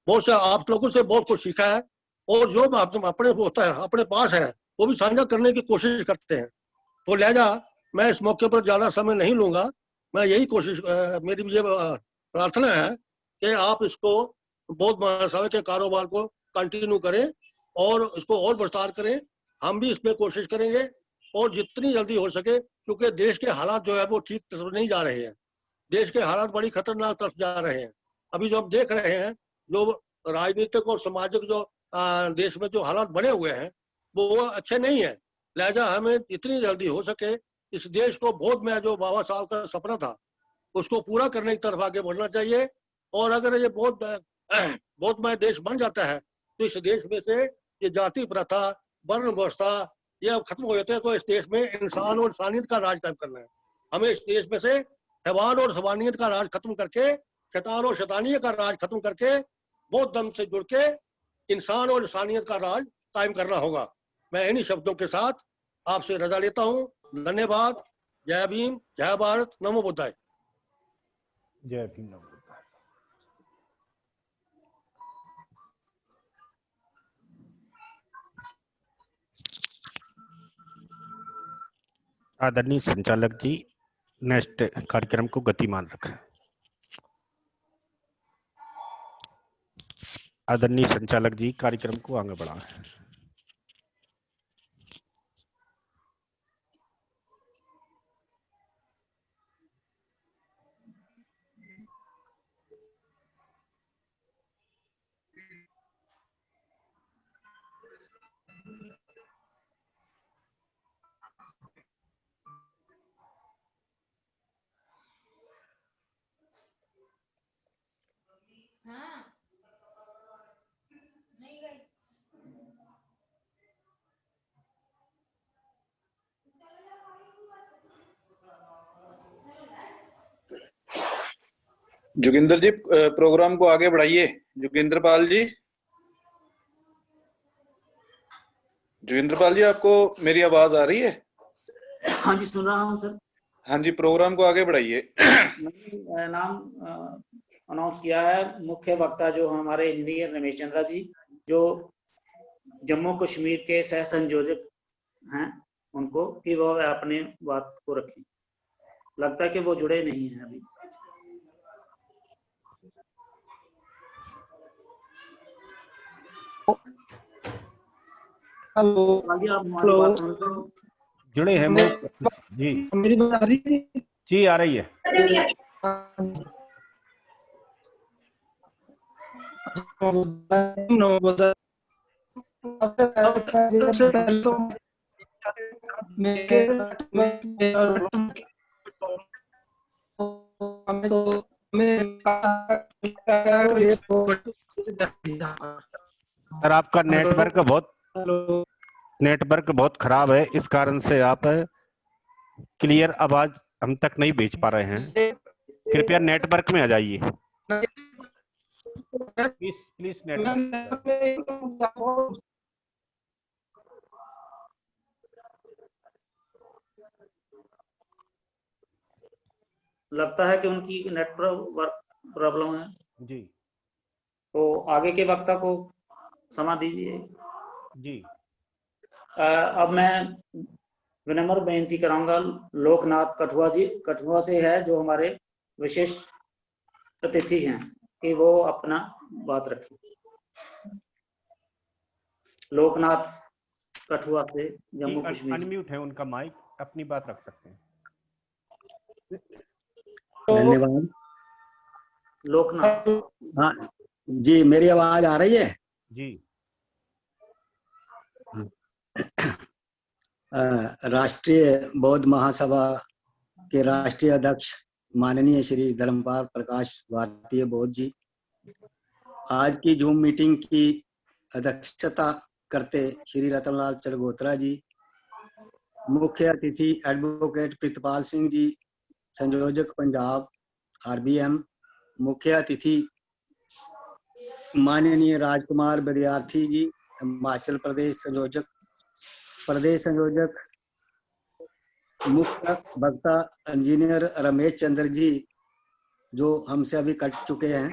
बहुत से आप लोगों से बहुत कुछ सीखा है, और जो अपने होता है अपने पास है वो भी साझा करने की कोशिश करते हैं। तो लिहाजा मैं इस मौके पर ज्यादा समय नहीं लूंगा। मैं यही कोशिश, मेरी ये प्रार्थना है कि आप इसको बौद्ध महासभा के कारोबार को कंटिन्यू करें और इसको और विस्तार करें। हम भी इसमें कोशिश करेंगे और जितनी जल्दी हो सके, क्योंकि देश के हालात जो है वो ठीक तरफ नहीं जा रहे हैं। देश के हालात बड़ी खतरनाक तरफ जा रहे हैं। अभी जो हम देख रहे हैं, जो राजनीतिक और सामाजिक जो देश में जो हालात बने हुए हैं वो अच्छे नहीं है। लिहाजा हमें जितनी जल्दी हो सके इस देश को बौद्ध में जो बाबा साहब का सपना था उसको पूरा करने की तरफ आगे बढ़ना चाहिए। और अगर ये बौद्धमय देश बन जाता है तो इस देश में से ये जाति प्रथा, वर्ण व्यवस्था ये अब खत्म हो जाते हैं। तो इस देश में इंसान और इंसानियत का राज कायम करना है। हमें इस देश में से हैवान और सवानियत का राज खत्म करके, शैतान और शैतानियत का राज खत्म करके, बौद्ध धर्म से जुड़ के इंसान और इंसानियत का राज कायम करना होगा। मैं इन्हीं शब्दों के साथ आपसे रजा लेता हूँ। धन्यवाद। जय भीम, जय भारत, नमो बुद्धाय। जय भीम, नमो बुद्धाय। आदरणीय संचालक जी, नेक्स्ट कार्यक्रम को गतिमान रखें। आदरणीय संचालक जी, कार्यक्रम को आगे बढ़ाएं। जोगिंदर जी, प्रोग्राम को आगे बढ़ाइए। जोगिंदर पाल जी, जोगिंदर पाल जी, आपको मेरी आवाज आ रही है? हाँ जी, सुन रहा हूँ सर। हाँ जी, प्रोग्राम को आगे बढ़ाइए। मैंने नाम अनाउंस किया है। मुख्य वक्ता जो हमारे इंजीनियर रमेश चंद्रा जी, जो जम्मू कश्मीर के सह संयोजक हैं, उनको कि वो अपने बात को रखें। लगता है कि वो जुड़े नहीं हैं अभी। हेलो। हाँ जी, आप हमारी बात सुन रहे हो? जुड़े हैं वो जी? मेरी बात आ रही है? जी, आ रही है। सर, आपका नेटवर्क बहुत खराब है, इस कारण से आप क्लियर आवाज हम तक नहीं भेज पा रहे हैं। कृपया नेटवर्क में आ जाइए। Please network. लगता है कि उनकी नेटवर्क प्रॉब्लम है जी। तो आगे के वक्ता को समा दीजिए जी। अब मैं विनम्र बेनती कराऊंगा, लोकनाथ कठुआ जी, कठुआ से है, जो हमारे विशेष अतिथि हैं, कि वो अपना बात रखें। लोकनाथ कठुआ से, जम्मू कश्मीर। अनम्यूट है उनका माइक, अपनी बात रख सकते हैं। धन्यवाद। लोकनाथ। हाँ जी, मेरी आवाज आ रही है? जी। राष्ट्रीय बौद्ध महासभा के राष्ट्रीय अध्यक्ष माननीय श्री धर्मपाल प्रकाश भारतीय बौद्ध जी, आज की जूम मीटिंग की अध्यक्षता करते श्री रतनलाल चरगोत्रा जी, मुख्य अतिथि एडवोकेट प्रितपाल सिंह जी, संयोजक पंजाब RBM। मुख्य अतिथि माननीय राजकुमार विद्यार्थी जी, हिमाचल प्रदेश संयोजक। प्रदेश संयोजक मुख्य वक्ता इंजीनियर रमेश चंद्र जी, जो हमसे अभी कट चुके हैं।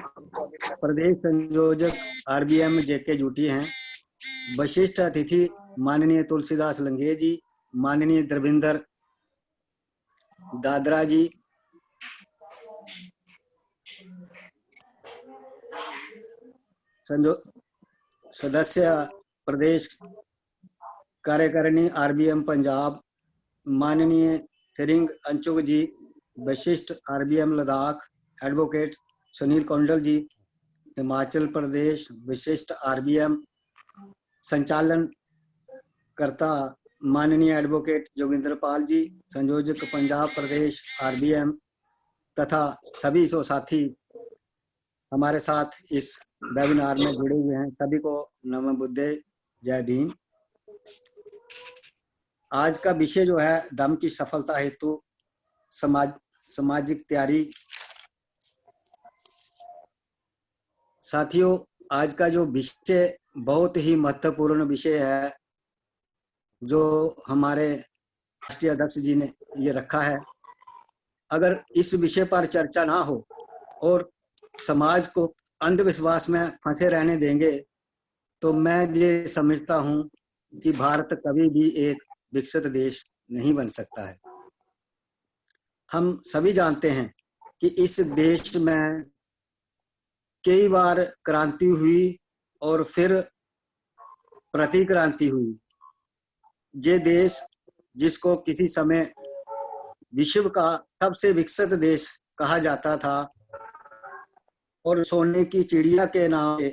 प्रदेश संयोजक RBM JK जूटी हैं। विशिष्ट अतिथि माननीय तुलसीदास लंगे जी, माननीय द्रविंदर दादरा जी, सदस्य प्रदेश कार्यकारिणी RBM पंजाब माननीय सिरिंग अंचुग जी, विशिष्ट RBM लद्दाख एडवोकेट सुनील कौंडल जी, हिमाचल प्रदेश विशिष्ट RBM संचालन करता माननीय एडवोकेट जोगिंदर पाल जी, संयोजक पंजाब प्रदेश RBM, तथा सभी सो साथी हमारे साथ इस वेबिनार में जुड़े हुए हैं। सभी को नमो बुद्धे, जय भीम। आज का विषय जो है धम्म की सफलता हेतु सामाजिक तैयारी। साथियों, आज का जो विषय बहुत ही महत्वपूर्ण विषय है, जो हमारे राष्ट्रीय अध्यक्ष जी ने ये रखा है। अगर इस विषय पर चर्चा ना हो और समाज को अंधविश्वास में फंसे रहने देंगे तो मैं ये समझता हूँ कि भारत कभी भी एक विकसित देश नहीं बन सकता है। हम सभी जानते हैं कि इस देश में कई बार क्रांति हुई और फिर प्रतिक्रांति हुई। ये देश जिसको किसी समय विश्व का सबसे विकसित देश कहा जाता था और सोने की चिड़िया के नाम से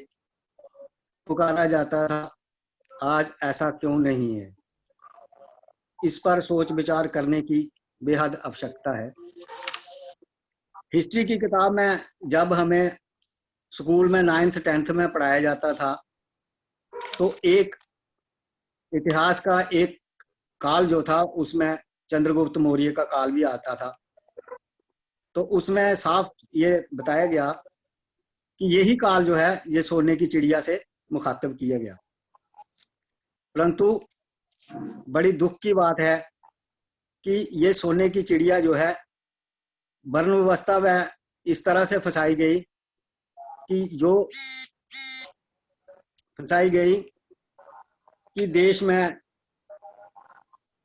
पुकारा जाता था, आज ऐसा क्यों नहीं है? इस पर सोच विचार करने की बेहद आवश्यकता है। हिस्ट्री की किताब में जब हमें स्कूल में 9th 10th में पढ़ाया जाता था तो एक इतिहास का एक काल जो था उसमें चंद्रगुप्त मौर्य का काल भी आता था। तो उसमें साफ ये बताया गया कि यही काल जो है ये सोने की चिड़िया से मुखातिब किया गया। परंतु बड़ी दुख की बात है कि ये सोने की चिड़िया जो है वर्ण व्यवस्था में इस तरह से फंसाई गई कि देश में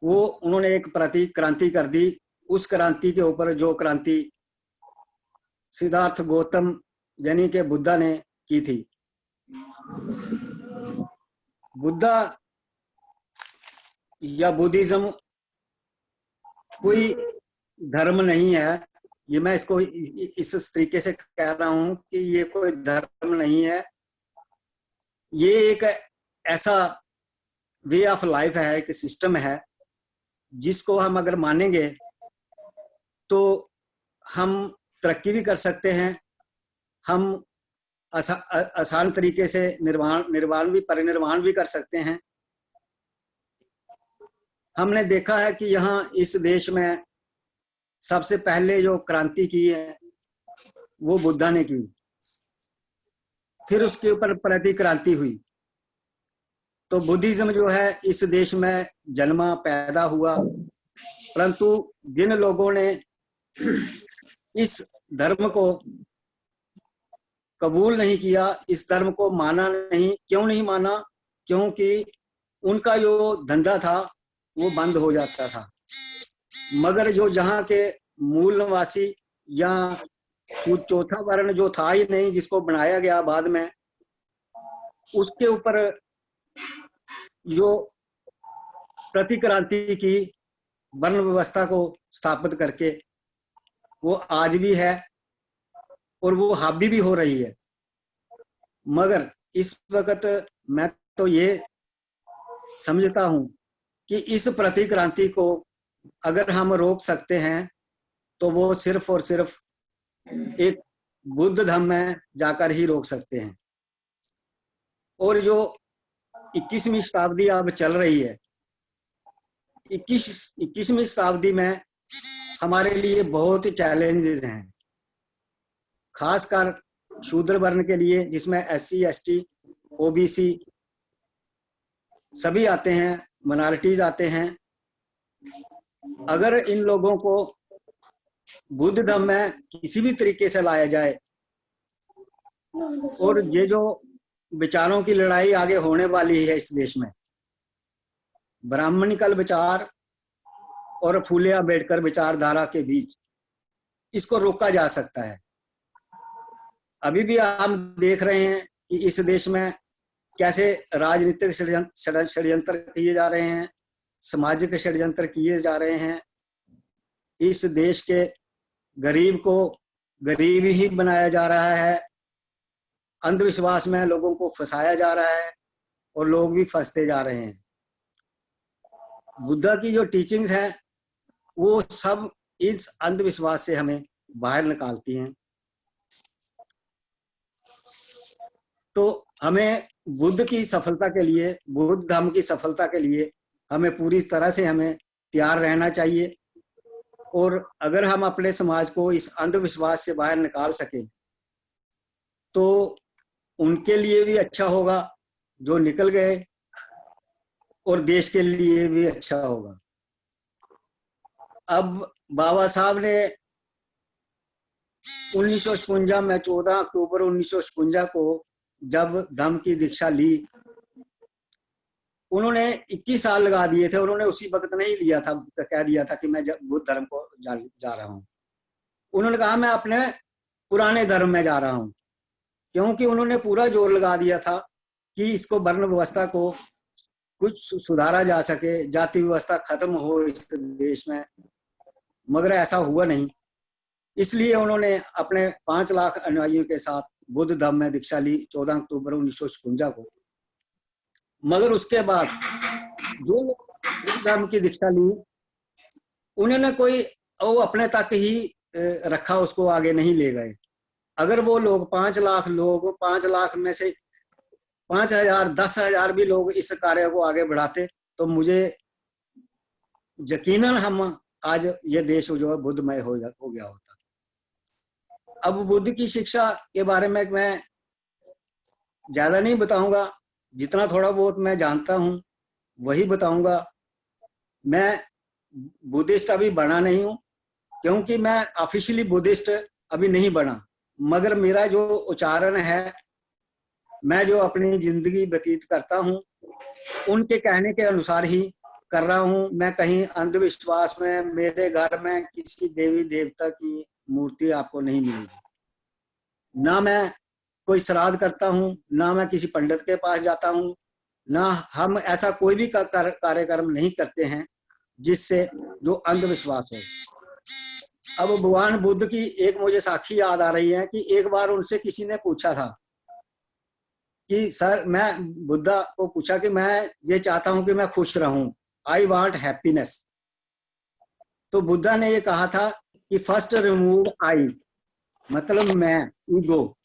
वो उन्होंने एक क्रांति कर दी। उस क्रांति के ऊपर जो क्रांति सिद्धार्थ गौतम यानी कि बुद्धा ने की थी। बुद्धा या बुद्धिज्म कोई धर्म नहीं है। ये मैं इसको इस तरीके से कह रहा हूं कि ये कोई धर्म नहीं है, ये एक ऐसा वे ऑफ लाइफ है, एक सिस्टम है जिसको हम अगर मानेंगे तो हम तरक्की भी कर सकते हैं, हम आसान तरीके से परिनिर्वाण भी कर सकते हैं। हमने देखा है कि यहाँ इस देश में सबसे पहले जो क्रांति की है वो बुद्धा ने की, फिर उसके ऊपर प्रतिक्रांति हुई। तो बुद्धिज्म जो है इस देश में जन्मा पैदा हुआ, परंतु जिन लोगों ने इस धर्म को कबूल नहीं किया, इस धर्म को माना नहीं। क्यों नहीं माना? क्योंकि उनका जो धंधा था वो बंद हो जाता था। मगर जो यहाँ के मूल निवासी या चौथा वर्ण जो था ही नहीं, जिसको बनाया गया बाद में, उसके ऊपर जो प्रतिक्रांति की वर्ण व्यवस्था को स्थापित करके वो आज भी है और वो हावी भी हो रही है। मगर इस वक्त मैं तो ये समझता हूं कि इस प्रतिक्रांति को अगर हम रोक सकते हैं तो वो सिर्फ और सिर्फ एक बुद्ध धर्म में जाकर ही रोक सकते हैं। और जो 21वीं शताब्दी अब चल रही है, 21वीं शताब्दी में हमारे लिए बहुत ही चैलेंजेस हैं, खासकर शूद्र वर्ण के लिए, जिसमें SC ST OBC सभी आते हैं, माइनॉरिटीज आते हैं। अगर इन लोगों को बुद्ध धर्म में किसी भी तरीके से लाया जाए और ये जो विचारों की लड़ाई आगे होने वाली है इस देश में, ब्राह्मणिकल विचार और फूले अम्बेडकर विचारधारा के बीच, इसको रोका जा सकता है। अभी भी हम देख रहे हैं कि इस देश में कैसे राजनीतिक षड्यंत्र किए जा रहे हैं, सामाजिक षड्यंत्र किए जा रहे हैं। इस देश के गरीब को गरीब ही बनाया जा रहा है, अंधविश्वास में लोगों को फंसाया जा रहा है और लोग भी फंसते जा रहे हैं। बुद्धा की जो टीचिंग्स हैं वो सब इस अंधविश्वास से हमें बाहर निकालती हैं। तो हमें बुद्ध की सफलता के लिए, बुद्ध धर्म की सफलता के लिए हमें पूरी तरह से हमें तैयार रहना चाहिए। और अगर हम अपने समाज को इस अंधविश्वास से बाहर निकाल सकें तो उनके लिए भी अच्छा होगा जो निकल गए, और देश के लिए भी अच्छा होगा। अब बाबा साहब ने 1956 में 14 अक्टूबर 1956 को जब धम्म की दीक्षा ली, उन्होंने 21 साल लगा दिए थे। उन्होंने उसी वक्त नहीं लिया था, कह दिया था कि मैं बुद्ध धर्म को जा रहा हूं। उन्होंने कहा मैं अपने पुराने धर्म में जा रहा हूं, क्योंकि उन्होंने पूरा जोर लगा दिया था कि इसको वर्ण व्यवस्था को कुछ सुधारा जा सके, जाति व्यवस्था खत्म हो इस देश में, मगर ऐसा हुआ नहीं। इसलिए उन्होंने अपने 5 लाख अनुयायियों के साथ बुद्ध धर्म में दीक्षा ली 14 अक्टूबर 1956 को। मगर उसके बाद जो लोग बुद्ध धर्म की दीक्षा ली, उन्होंने कोई वो अपने तक ही रखा, उसको आगे नहीं ले गए। अगर वो लोग 5 लाख लोग, 5 लाख में से 5,000 10,000 भी लोग इस कार्य को आगे बढ़ाते तो मुझे यकीनन हम आज ये देश जो है बुद्धमय हो गया होता। अब बुद्ध की शिक्षा के बारे में मैं ज्यादा नहीं बताऊंगा, जितना थोड़ा बहुत मैं जानता हूं वही बताऊंगा। मैं बुद्धिस्ट अभी बना नहीं हूं, क्योंकि मैं ऑफिशियली बुद्धिस्ट अभी नहीं बना, मगर मेरा जो उच्चारण है, मैं जो अपनी जिंदगी व्यतीत करता हूं, उनके कहने के अनुसार ही कर रहा हूं। मैं कहीं अंधविश्वास में, मेरे घर में किसी देवी देवता की मूर्ति आपको नहीं मिलेगी, ना मैं कोई श्राद्ध करता हूं, ना मैं किसी पंडित के पास जाता हूं, ना हम ऐसा कोई भी कार्यक्रम नहीं करते हैं जिससे जो अंधविश्वास हो। अब भगवान बुद्ध की एक मुझे साखी याद आ रही है कि एक बार उनसे किसी ने पूछा था कि सर, मैं बुद्धा को पूछा कि मैं ये चाहता हूं कि मैं खुश रहूं, आई वांट हैप्पीनेस। तो बुद्धा ने ये कहा था कि फर्स्ट रिमूव आई, मतलब मैं, ego,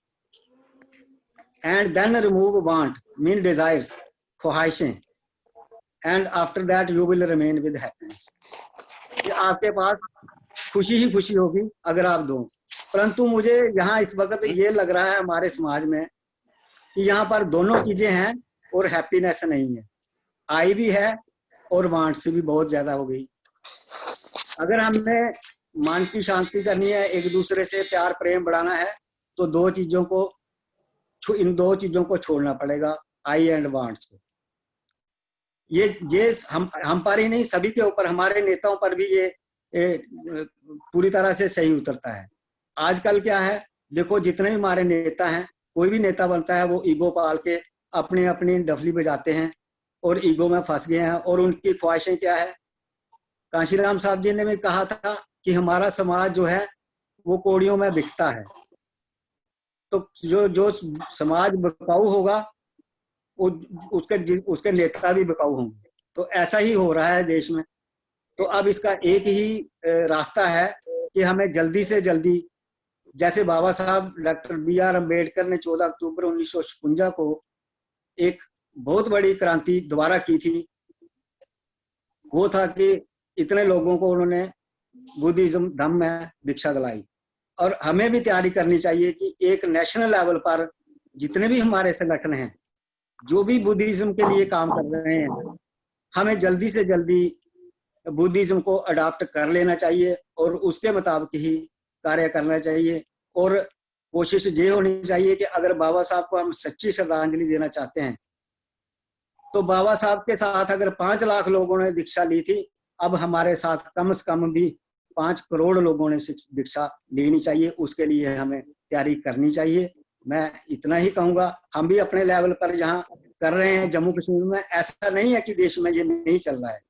and then remove want, mean desires, ख्वाहिशें, and after that you will remain with happiness. कि आपके पास खुशी ही खुशी होगी अगर आप दो। परंतु मुझे यहाँ इस वक्त ये लग रहा है हमारे समाज में कि यहाँ पर दोनों चीजें हैं और हैप्पीनेस नहीं है, आई भी है और वांट्स भी बहुत ज्यादा हो गई। अगर हमें मन की शांति करनी है, एक दूसरे से प्यार प्रेम बढ़ाना है, तो इन दो चीजों को छोड़ना पड़ेगा, आई एंड वांट्स को। ये हम पर ही नहीं, सभी के ऊपर, हमारे नेताओं पर भी ये पूरी तरह से सही उतरता है। आजकल क्या है, देखो जितने भी हमारे नेता हैं, कोई भी नेता बनता है वो ईगो पाल के अपनी अपनी डफली बजाते हैं और ईगो में फंस गए हैं। और उनकी ख्वाहिशें क्या है, कांशीराम साहब जी ने भी कहा था कि हमारा समाज जो है वो कौड़ियों में बिकता है। तो जो समाज बिकाऊ होगा उसके नेता भी बिकाऊ होंगे। तो ऐसा ही हो रहा है देश में। तो अब इसका एक ही रास्ता है कि हमें जल्दी से जल्दी, जैसे बाबा साहब डॉक्टर BR अम्बेडकर ने 14 अक्टूबर 1956 को एक बहुत बड़ी क्रांति दोबारा की थी, वो था कि इतने लोगों को उन्होंने बुद्धिज्म धर्म में दीक्षा दिलाई। और हमें भी तैयारी करनी चाहिए कि एक नेशनल लेवल पर जितने भी हमारे संगठन हैं जो भी बुद्धिज्म के लिए काम कर रहे हैं, हमें जल्दी से जल्दी बुद्धिज्म को अडॉप्ट कर लेना चाहिए और उसके मुताबिक ही कार्य करना चाहिए। और कोशिश ये होनी चाहिए कि अगर बाबा साहब को हम सच्ची श्रद्धांजलि देना चाहते हैं तो बाबा साहब के साथ अगर 5 लाख लोगों ने दीक्षा ली थी, अब हमारे साथ कम से कम भी 5 करोड़ लोगों ने दीक्षा लेनी चाहिए। उसके लिए हमें तैयारी करनी चाहिए। मैं इतना ही कहूंगा। हम भी अपने लेवल पर जहाँ कर रहे हैं जम्मू कश्मीर में, ऐसा नहीं है कि देश में ये नहीं चल रहा है,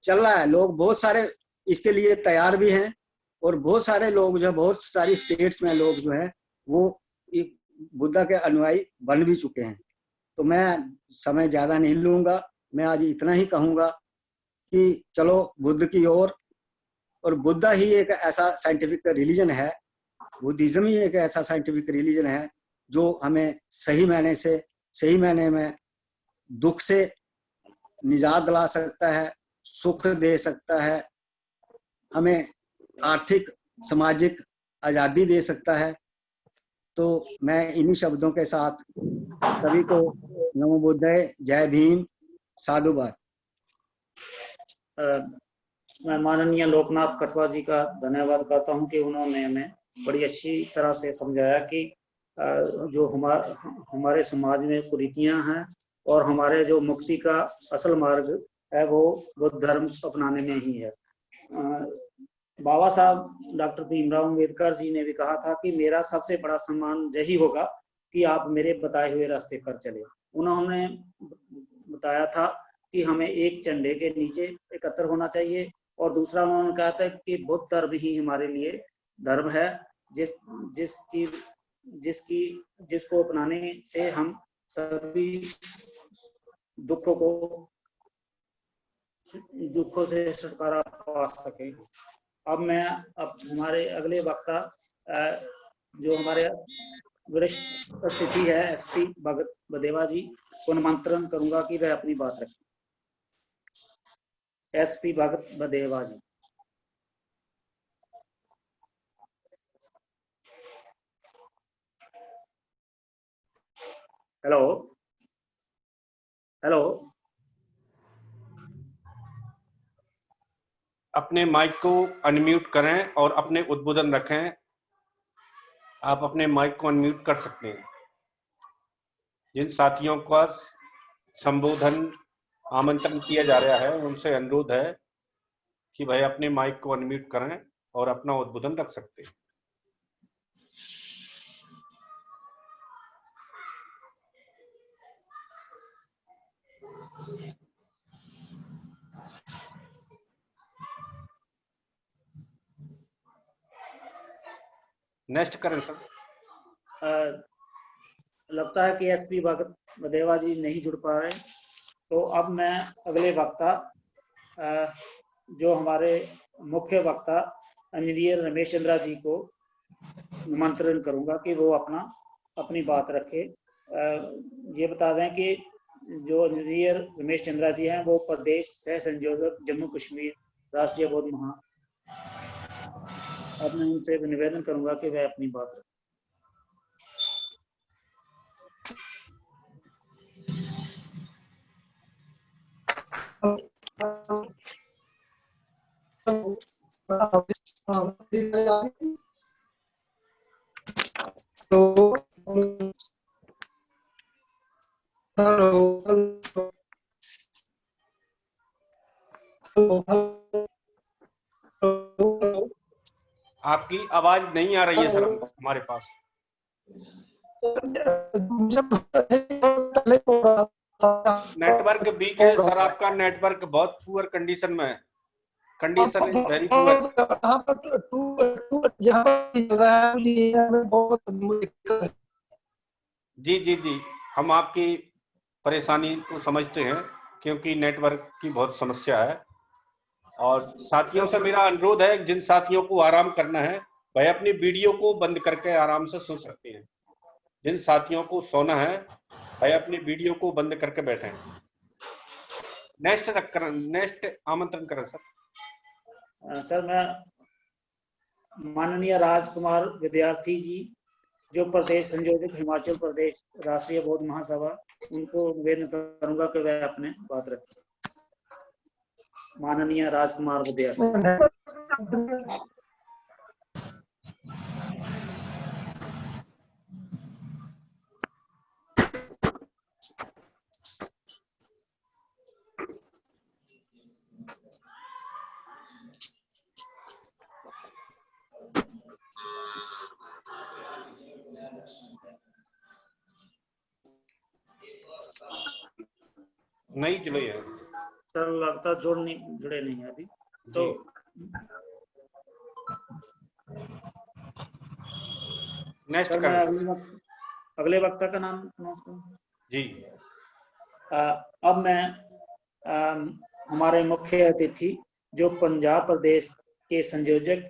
चल रहा है। लोग बहुत सारे इसके लिए तैयार भी हैं और बहुत सारे लोग जो, बहुत सारी स्टेट्स में लोग जो है वो बुद्धा के अनुयायी बन भी चुके हैं। तो मैं समय ज्यादा नहीं लूंगा। मैं आज इतना ही कहूंगा कि चलो बुद्ध की ओर। और बुद्धा ही एक ऐसा साइंटिफिक रिलीजन है, बुद्धिज्म ही एक ऐसा साइंटिफिक रिलीजन है जो हमें सही मायने में दुख से निजात दिला सकता है, सुख दे सकता है, हमें आर्थिक सामाजिक आजादी दे सकता है। तो मैं इन्हीं शब्दों के साथ सभी को नमो बुद्धाय, जय भीम, साधुवाद। मैं माननीय लोकनाथ कटवा जी का धन्यवाद करता हूं कि उन्होंने हमें बड़ी अच्छी तरह से समझाया कि जो हमारे समाज में कुरीतियां हैं और हमारे जो मुक्ति का असल मार्ग है वो बुद्ध धर्म अपनाने में ही है। बाबा साहब डॉक्टर भीमराव अम्बेडकर जी ने भी कहा था कि मेरा सबसे बड़ा सम्मान यही होगा कि आप मेरे बताए हुए रास्ते पर चले। उन्होंने बताया था कि हमें एक झंडे के नीचे एकत्र होना चाहिए और दूसरा उन्होंने कहा था कि बुद्ध धर्म ही हमारे लिए धर्म है जिसको अपनाने से हम सभी दुखों से छुटकारा पा सके। अब हमारे अगले वक्ता जो हमारे वरिष्ठ अतिथि है एसपी भगत बदेवा जी को निमंत्रण करूंगा कि वह अपनी बात रखें। एसपी भगत बदेवा जी। हेलो हेलो, अपने माइक को अनम्यूट करें और अपने उद्बोधन रखें। आप अपने माइक को अनम्यूट कर सकते हैं। जिन साथियों का संबोधन आमंत्रण किया जा रहा है उनसे अनुरोध है कि भाई अपने माइक को अनम्यूट करें और अपना उद्बोधन रख सकते हैं। नेक्स्ट करें सर। लगता है कि एसपी भगत बदेवा जी नहीं जुड़ पा रहे, तो अब मैं अगले वक्ता जो हमारे मुख्य वक्ता इंजीनियर रमेश चंद्रा जी को निमंत्रण करूंगा कि वो अपनी बात रखे। ये बता दें कि जो इंजीनियर रमेश चंद्रा जी हैं वो प्रदेश सह संयोजक जम्मू कश्मीर राष्ट्रीय बौद्ध महा। अब मैं उनसे निवेदन करूंगा कि वह अपनी बात रखें। आपकी आवाज नहीं आ रही है सर हमारे पास। नेटवर्क वीक है सर, आपका नेटवर्क बहुत पुअर कंडीशन में है। Condition is very poor. जी जी जी, हम आपकी परेशानी को समझते हैं क्योंकि नेटवर्क की बहुत समस्या है। और साथियों से मेरा अनुरोध है, जिन साथियों को आराम करना है भाई अपनी वीडियो को बंद करके आराम से सो सकते हैं। जिन साथियों को सोना है भाई अपनी वीडियो को बंद करके बैठें। नेक्स्ट आमंत्रण करें सर। सर मैं माननीय राजकुमार विद्यार्थी जी, जो प्रदेश संयोजक हिमाचल प्रदेश राष्ट्रीय बौद्ध महासभा, उनको निवेदन करूंगा कि वह अपने बात रखें। माननीय राजकुमार विद्यार्थी। नहीं जुड़े हैं सर, लगता जुड़े नहीं है अभी तो। नेक्स्ट सर मैं अगले वक्ता का नाम जी। अब मैं हमारे मुख्य अतिथि जो पंजाब प्रदेश के संयोजक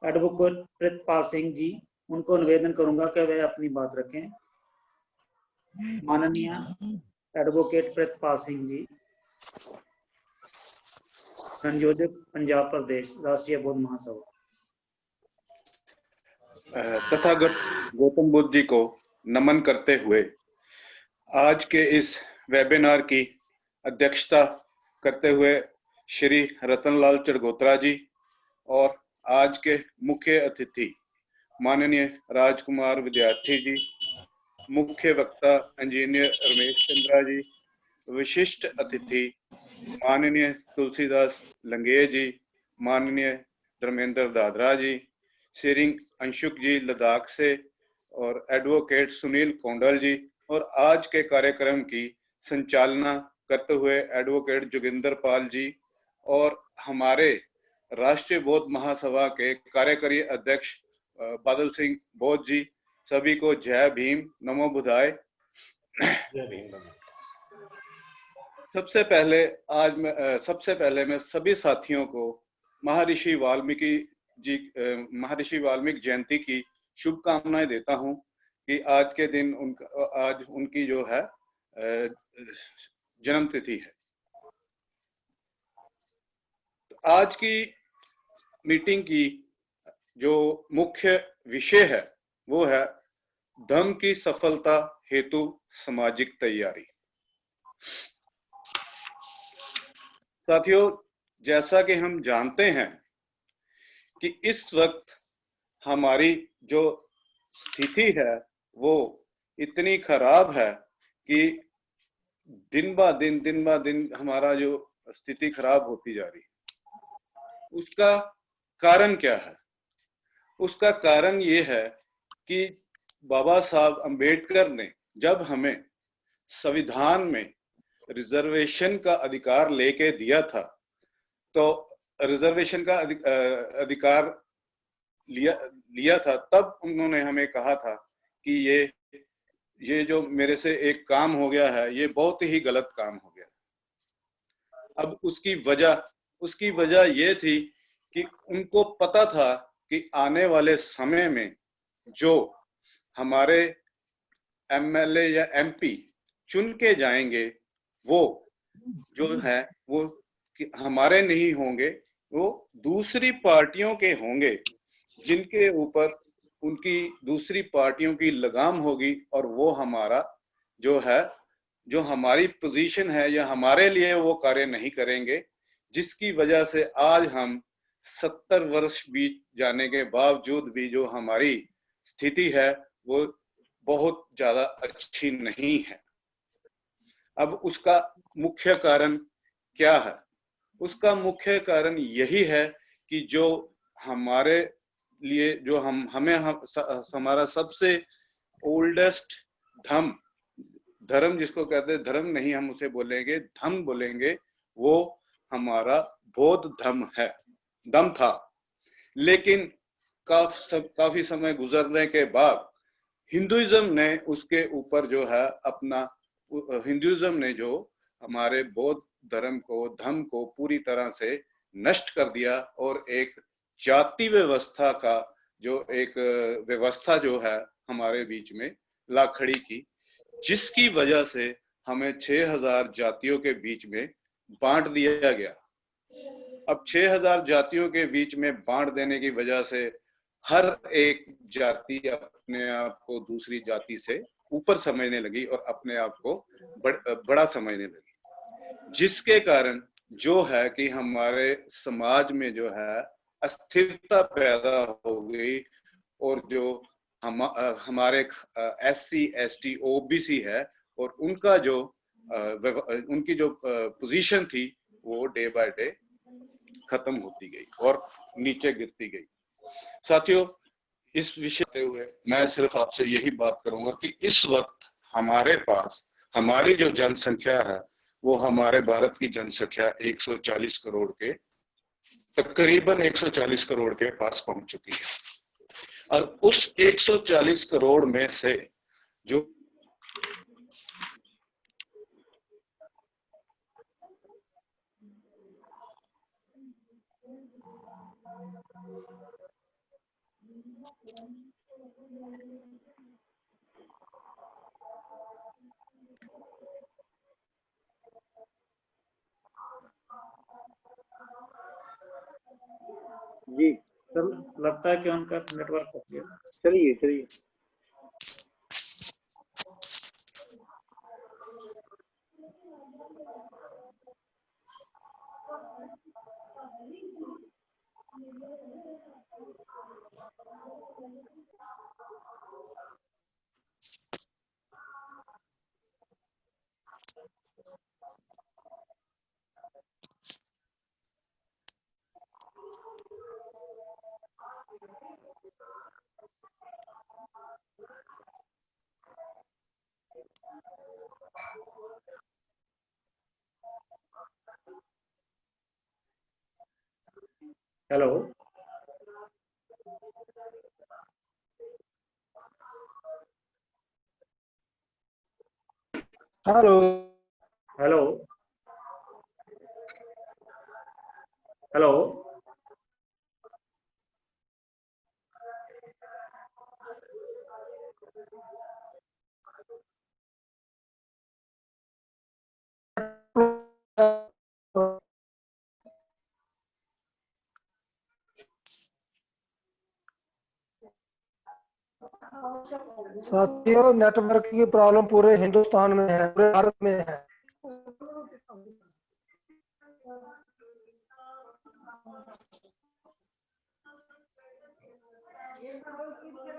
एडवोकेट प्रितपाल सिंह जी, उनको निवेदन करूंगा कि वह अपनी बात रखें। माननीय एडवोकेट प्रितपाल सिंह जी, संयोजक पंजाब प्रदेश राष्ट्रीय बौद्ध महासभा। तथागत गौतम बुद्ध जी को नमन करते हुए आज के इस वेबिनार की अध्यक्षता करते हुए श्री रतनलाल चरगोत्रा जी और आज के मुख्य अतिथि माननीय राजकुमार विद्यार्थी जी, मुख्य वक्ता इंजीनियर रमेश चंद्रा जी, विशिष्ट अतिथि माननीय तुलसीदास लंगेह जी, माननीय धर्मेंद्र दादरा जी, शेरिंग अंशुक जी लद्दाख से, और एडवोकेट सुनील कौंडल जी, और आज के कार्यक्रम की संचालना करते हुए एडवोकेट जोगिंदर पाल जी और हमारे राष्ट्रीय बौद्ध महासभा के कार्यकारी अध्यक्ष बादल सिंह बौद्ध जी, सभी को जय भीम, नमो बुद्धाय। सबसे पहले मैं सभी साथियों को महर्षि वाल्मीकि जयंती की शुभकामनाएं देता हूं कि आज के दिन आज उनकी जो है जन्म तिथि है। तो आज की मीटिंग की जो मुख्य विषय है वो है धम्म की सफलता हेतु सामाजिक तैयारी। साथियों, जैसा कि हम जानते हैं कि इस वक्त हमारी जो स्थिति है वो इतनी खराब है कि दिन ब दिन हमारा जो स्थिति खराब होती जा रही है। उसका कारण क्या है? उसका कारण ये है कि बाबा साहब अंबेडकर ने जब हमें संविधान में रिजर्वेशन का अधिकार लेके दिया था, तो रिजर्वेशन का अधिकार लिया था, तब उन्होंने हमें कहा था कि ये जो मेरे से एक काम हो गया है, ये बहुत ही गलत काम हो गया। अब उसकी वजह ये थी कि उनको पता था कि आने वाले समय में जो हमारे एमएलए या एमपी चुन के जाएंगे वो जो है वो हमारे नहीं होंगे, वो दूसरी पार्टियों के होंगे, जिनके ऊपर उनकी दूसरी पार्टियों की लगाम होगी, और वो हमारा जो है, जो हमारी पोजीशन है या हमारे लिए वो कार्य नहीं करेंगे, जिसकी वजह से आज हम 70 वर्ष बीत जाने के बावजूद भी जो हमारी स्थिति है वो बहुत ज्यादा अच्छी नहीं है। अब उसका मुख्य कारण क्या है? उसका मुख्य कारण यही है कि जो हमारे लिए जो हमारा सबसे ओल्डेस्ट धर्म जिसको कहते हैं, धर्म नहीं हम उसे बोलेंगे, धम्म बोलेंगे, वो हमारा बौद्ध धम्म था। लेकिन काफी समय गुजरने के बाद हिंदुइज्म ने उसके ऊपर जो है हिंदुइज्म ने जो हमारे बौद्ध धर्म को पूरी तरह से नष्ट कर दिया, और एक जाति व्यवस्था का जो एक व्यवस्था जो है हमारे बीच में ला खड़ी की, जिसकी वजह से हमें 6000 जातियों के बीच में बांट दिया गया। अब 6000 जातियों के बीच में बांट देने की वजह से हर एक जाति अपने आप को दूसरी जाति से ऊपर समझने लगी और अपने आप को बड़ा समझने लगी, जिसके कारण जो है कि हमारे समाज में जो है अस्थिरता पैदा हो गई और जो हमारे SC ST OBC है और उनका जो उनकी जो पोजीशन थी वो डे बाय डे खत्म होती गई और नीचे गिरती गई। साथियों, इस विषय पे हुए मैं सिर्फ आपसे यही बात करूंगा कि इस वक्त हमारे पास हमारी जो जनसंख्या है वो हमारे भारत की जनसंख्या 140 करोड़ के तकरीबन 140 करोड़ के पास पहुंच चुकी है। और उस 140 करोड़ में से जो जी सर, लगता है कि उनका नेटवर्क कट गया। चलिए चलिए। हेलो हेलो हेलो हेलो साथियों, नेटवर्क की प्रॉब्लम पूरे हिंदुस्तान में है, पूरे भारत में है।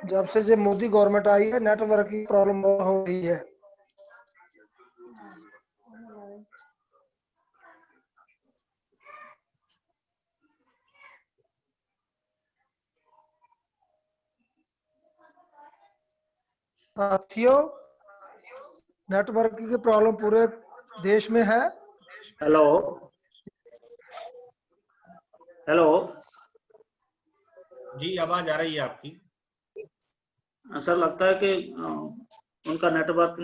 जब से जो मोदी गवर्नमेंट आई है, नेटवर्क की प्रॉब्लम हो रही है। साथियों, नेटवर्क की प्रॉब्लम पूरे देश में है। हेलो हेलो जी, आवाज आ रही है आपकी। सर, लगता है कि उनका नेटवर्क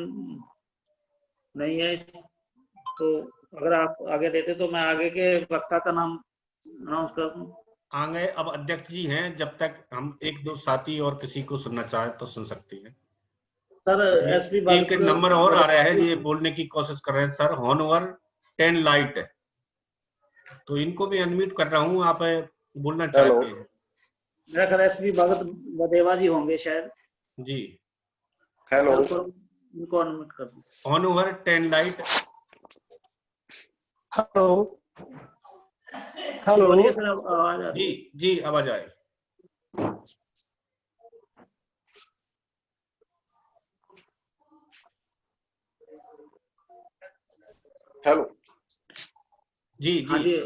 नहीं है, तो अगर आप आगे देते तो मैं आगे के वक्ता का नाम अनाउंस कर दूं। आगे अब अध्यक्ष जी हैं, जब तक हम एक दो साथी और किसी को सुनना चाहे तो सुन सकते हैं। सर, एसपी एक नंबर और आ रहा है, ये बोलने की कोशिश कर रहे हैं सर, हॉनवर 10 लाइट, तो इनको भी अनम्यूट कर रहा हूँ, आप बोलना चाहते हैं। मेरा ख्याल एसपी भगत बदेवा जी होंगे शायद। जी हेलो, इनको अनम्यूट कर दो। हॉनवर 10 लाइट। हेलो हेलो बोलिए सर, आवाज आ रही है। जी जी, आवाज आए। हेलो जी हाँ जी, जी,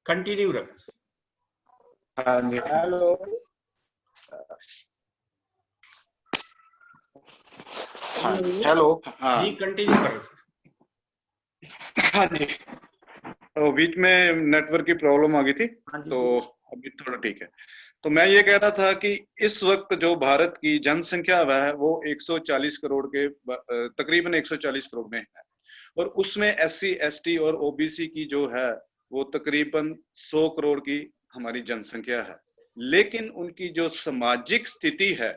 कंटिन्यू रखें। हाँ जी, हेलो हाँ हेलो, हाँ जी, कंटिन्यू करें सर। हाँ जी, तो बीच में नेटवर्क की प्रॉब्लम आ गई थी, हाँ जी, तो अभी थोड़ा ठीक है। तो मैं ये कह रहा था कि इस वक्त जो भारत की जनसंख्या है वो 140 करोड़ के तकरीबन 140 करोड़ में है, और उसमें SC ST और OBC की जो है वो तकरीबन 100 करोड़ की हमारी जनसंख्या है। लेकिन उनकी जो सामाजिक स्थिति है,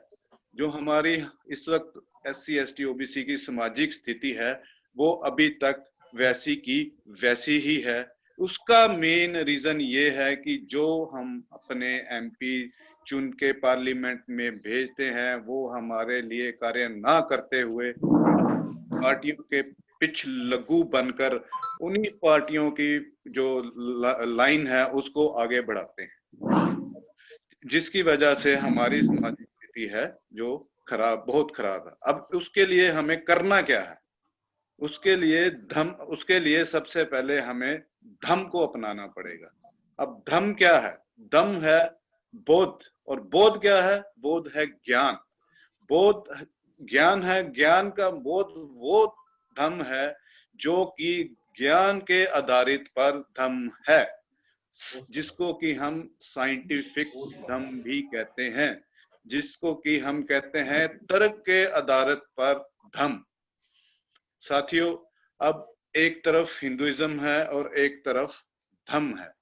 जो हमारी इस वक्त SC ST OBC की सामाजिक स्थिति है, वो अभी तक वैसी की वैसी ही है। उसका मेन रीजन ये है कि जो हम अपने एमपी चुन के पार्लियामेंट में भेजते हैं वो हमारे लिए कार्य ना करते हुए पार्टियों के पिछ लग्गू बनकर उन्हीं पार्टियों की जो लाइन है उसको आगे बढ़ाते हैं, जिसकी वजह से हमारी सामाजिक स्थिति है जो खराब, बहुत खराब है। अब उसके लिए हमें करना क्या है? उसके लिए सबसे पहले हमें धम को अपनाना पड़ेगा। अब धम क्या है? धम है बोध, और बोध क्या है? बोध है ज्ञान। बोध ज्ञान है, ज्ञान का बोध वो धम है जो कि ज्ञान के आधारित पर धम है, जिसको कि हम साइंटिफिक धम भी कहते हैं, जिसको कि हम कहते हैं तर्क के आधारित पर धम। साथियों, अब एक तरफ हिंदुइज्म है और एक तरफ धम है।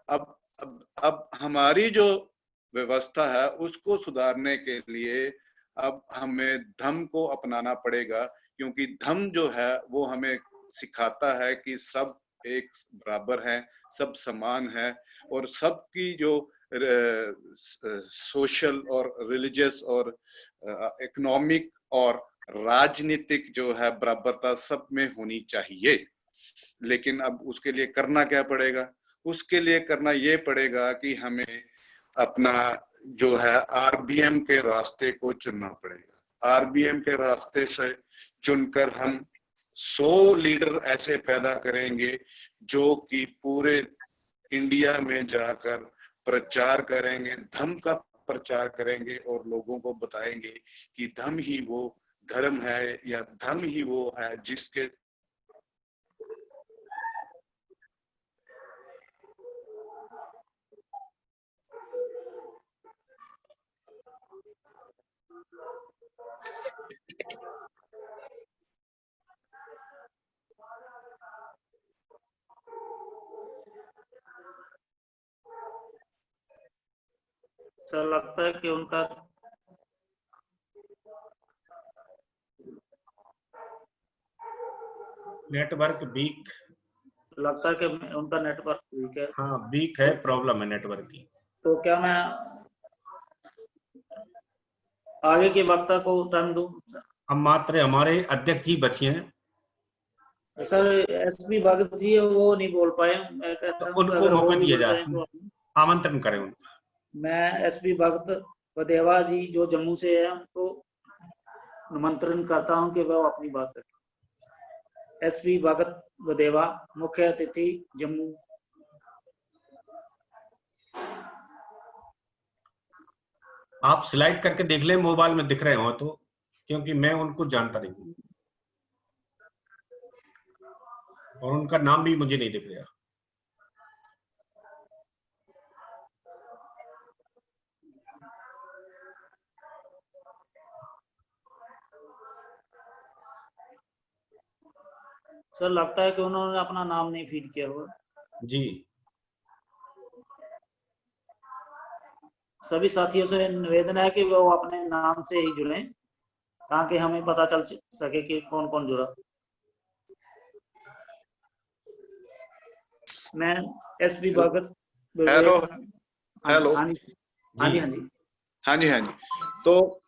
अब हमारी जो व्यवस्था है उसको सुधारने के लिए अब हमें धम को अपनाना पड़ेगा, क्योंकि धम जो है वो हमें सिखाता है कि सब एक बराबर हैं, सब समान है, और सबकी जो सोशल और रिलीजियस और इकोनॉमिक और राजनीतिक जो है बराबरता सब में होनी चाहिए। लेकिन अब उसके लिए करना क्या पड़ेगा? उसके लिए करना ये पड़ेगा कि हमें अपना जो है आरबीएम के रास्ते को चुनना पड़ेगा। आरबीएम के रास्ते से चुनकर हम 100 लीडर ऐसे पैदा करेंगे जो कि पूरे इंडिया में जाकर प्रचार करेंगे, धम का प्रचार करेंगे और लोगों को बताएंगे कि धम ही वो धर्म है या धम ही वो है जिसके सर लगता है कि उनका नेटवर्क वीक, लगता है कि उनका नेटवर्क वीक है। हाँ वीक है, प्रॉब्लम है नेटवर्क की। तो क्या मैं आगे के वक्ता को टाइम दूं? हम मात्र हमारे अध्यक्ष जी बचे हैं। सर एसपी भगत जी वो नहीं बोल पाए, मैं कहता हूं उनको अगर वो मौका भी दिया बोल जाए, तो आमंत्रण करें उनका। मैं एसपी भगत वदेवा जी जो जम्मू से है उनको निमंत्रण करता हूं कि वह अपनी बात रखें। एसपी भगत वदेवा, मुख्य अतिथि जम्मू। आप स्लाइड करके देख लें, मोबाइल में दिख रहे हो तो, क्योंकि मैं उनको जानता नहीं हूं और उनका नाम भी मुझे नहीं दिख रहा। सर लगता है कि उन्होंने अपना नाम नहीं फीड किया हुआ जी। सभी साथियों से निवेदन है कि वो अपने नाम से ही जुड़ें ताकि हमें पता चल सके कि कौन कौन जुड़ा। मैं एसपी भगत। Hello hello. हाँ जी हाँ जी हाँ जी हाँ जी हाँ जी। तो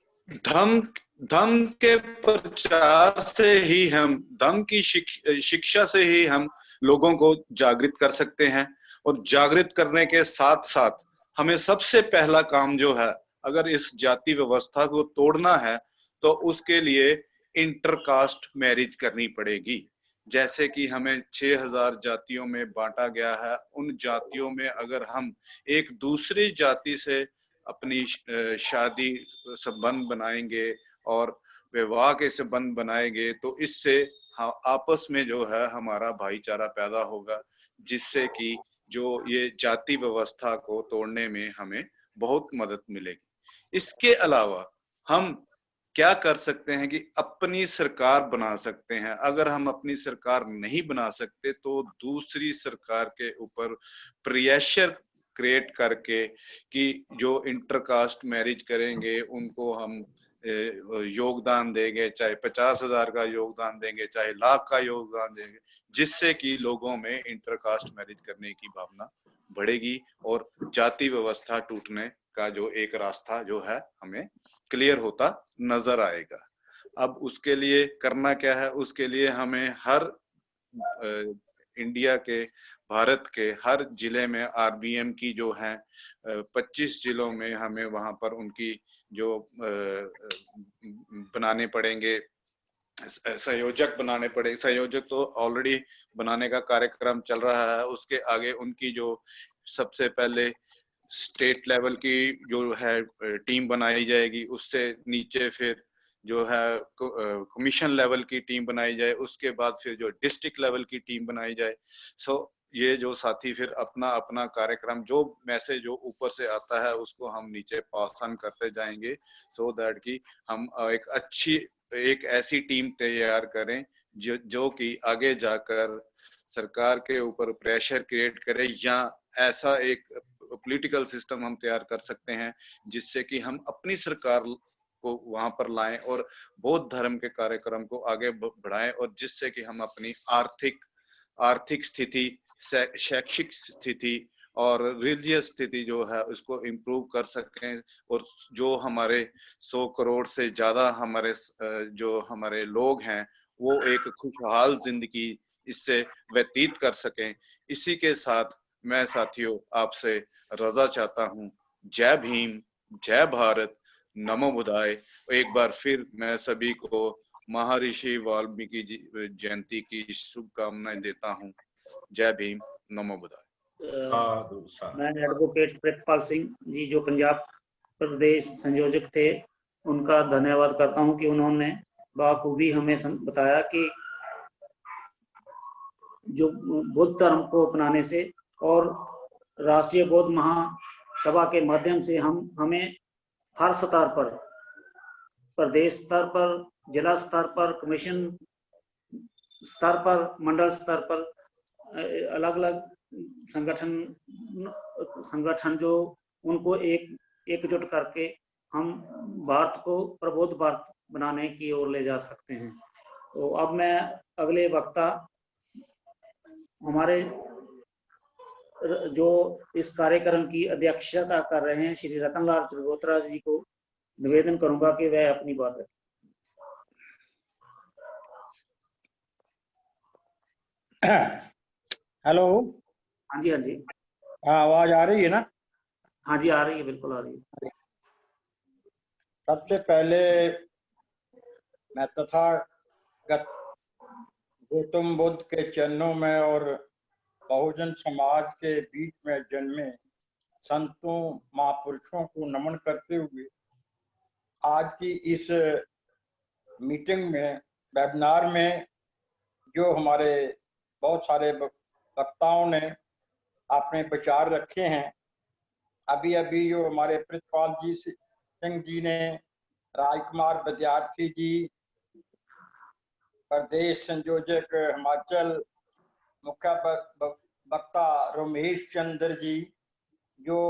धम के प्रचार से ही हम, धम की शिक्षा से ही हम लोगों को जागृत कर सकते हैं, और जागृत करने के साथ साथ हमें सबसे पहला काम जो है, अगर इस जाति व्यवस्था को तोड़ना है तो उसके लिए इंटरकास्ट मैरिज करनी पड़ेगी। जैसे कि हमें 6000 जातियों में बांटा गया है, उन जातियों में अगर हम एक दूसरी जाति से अपनी शादी संबंध बनाएंगे और विवाह के संबंध बनाएंगे तो इससे आपस में जो है हमारा भाईचारा पैदा होगा, जिससे कि जो ये जाति व्यवस्था को तोड़ने में हमें बहुत मदद मिलेगी। इसके अलावा हम क्या कर सकते हैं कि अपनी सरकार बना सकते हैं। अगर हम अपनी सरकार नहीं बना सकते तो दूसरी सरकार के ऊपर प्रेशर क्रिएट करके कि जो इंटरकास्ट मैरिज करेंगे उनको हम योगदान देंगे, चाहे 50,000 का योगदान देंगे, चाहे लाख का योगदान देंगे, जिससे कि लोगों में इंटरकास्ट मैरिज करने की भावना बढ़ेगी और जाति व्यवस्था टूटने का जो एक रास्ता जो है हमें क्लियर होता नजर आएगा। अब उसके लिए करना क्या है? उसके लिए हमें हर इंडिया के, भारत के हर जिले में आरबीएम की जो है 25 जिलों में हमें वहां पर उनकी जो बनाने पड़ेंगे, संयोजक बनाने पड़े। संयोजक तो ऑलरेडी बनाने का कार्यक्रम चल रहा है। उसके आगे उनकी जो सबसे पहले स्टेट लेवल की जो है टीम बनाई जाएगी, उससे नीचे फिर जो है कमीशन लेवल की टीम बनाई जाए, उसके बाद फिर जो डिस्ट्रिक्ट लेवल की टीम बनाई जाए। ये जो साथी फिर अपना अपना कार्यक्रम, जो मैसेज जो ऊपर से आता है उसको हम नीचे पास ऑन करते जाएंगे, सो दैट कि हम एक ऐसी टीम तैयार करें जो कि आगे जाकर सरकार के ऊपर प्रेशर क्रिएट करे, या ऐसा एक पॉलिटिकल सिस्टम हम तैयार कर सकते हैं जिससे कि हम अपनी सरकार को वहां पर लाएं और बौद्ध धर्म के कार्यक्रम को आगे बढ़ाएं, और जिससे कि हम अपनी आर्थिक स्थिति, शैक्षिक स्थिति और रिलीजियस स्थिति जो है उसको इम्प्रूव कर सकें, और जो हमारे 100 करोड़ से ज्यादा हमारे लोग हैं वो एक खुशहाल जिंदगी इससे व्यतीत कर सकें। इसी के साथ मैं साथियों आपसे रजा चाहता हूं। जय भीम, जय भारत, नमो बुद्धाय। एक बार फिर मैं सभी को महर्षि वाल्मीकि जयंती की शुभकामनाएं देता हूं। जय भीम, नमो बुद्धाय। मैं एडवोकेट प्रितपाल सिंह जी जो पंजाब प्रदेश संयोजक थे, उनका धन्यवाद करता हूं कि उन्होंने बाखूबी हमें बताया कि जो बौद्ध धर्म को अपनाने से और राष्ट्रीय बौद्ध महासभा के माध्यम से हमें हर स्तर पर, प्रदेश स्तर पर, जिला स्तर पर, कमीशन स्तर पर, मंडल स्तर पर, अलग अलग संगठन जो उनको एकजुट करके हम भारत को प्रबुद्ध भारत बनाने की ओर ले जा सकते हैं। तो अब मैं अगले वक्ता हमारे जो इस कार्यक्रम की अध्यक्षता कर रहे हैं श्री रतनलाल चरगोत्रा जी को निवेदन करूंगा कि वह अपनी बात रखें। हेलो। हाँ जी, हाँ जी, आवाज आ रही है ना? हाँ जी, आ रही है, बिल्कुल आ रही है। सबसे पहले मैं तथागत गौतम बुद्ध के चरणों में और बहुजन समाज के बीच में जन्मे संतों महापुरुषों को नमन करते हुए आज की इस मीटिंग में, वेबिनार में जो हमारे बहुत सारे वक्ताओं ने अपने विचार रखे हैं, अभी अभी जो हमारे प्रितपाल जी सिंह जी ने, राजकुमार विद्यार्थी जी, प्रदेश संयोजक हिमाचल, मुख्य वक्ता रमेश चंद्र जी जो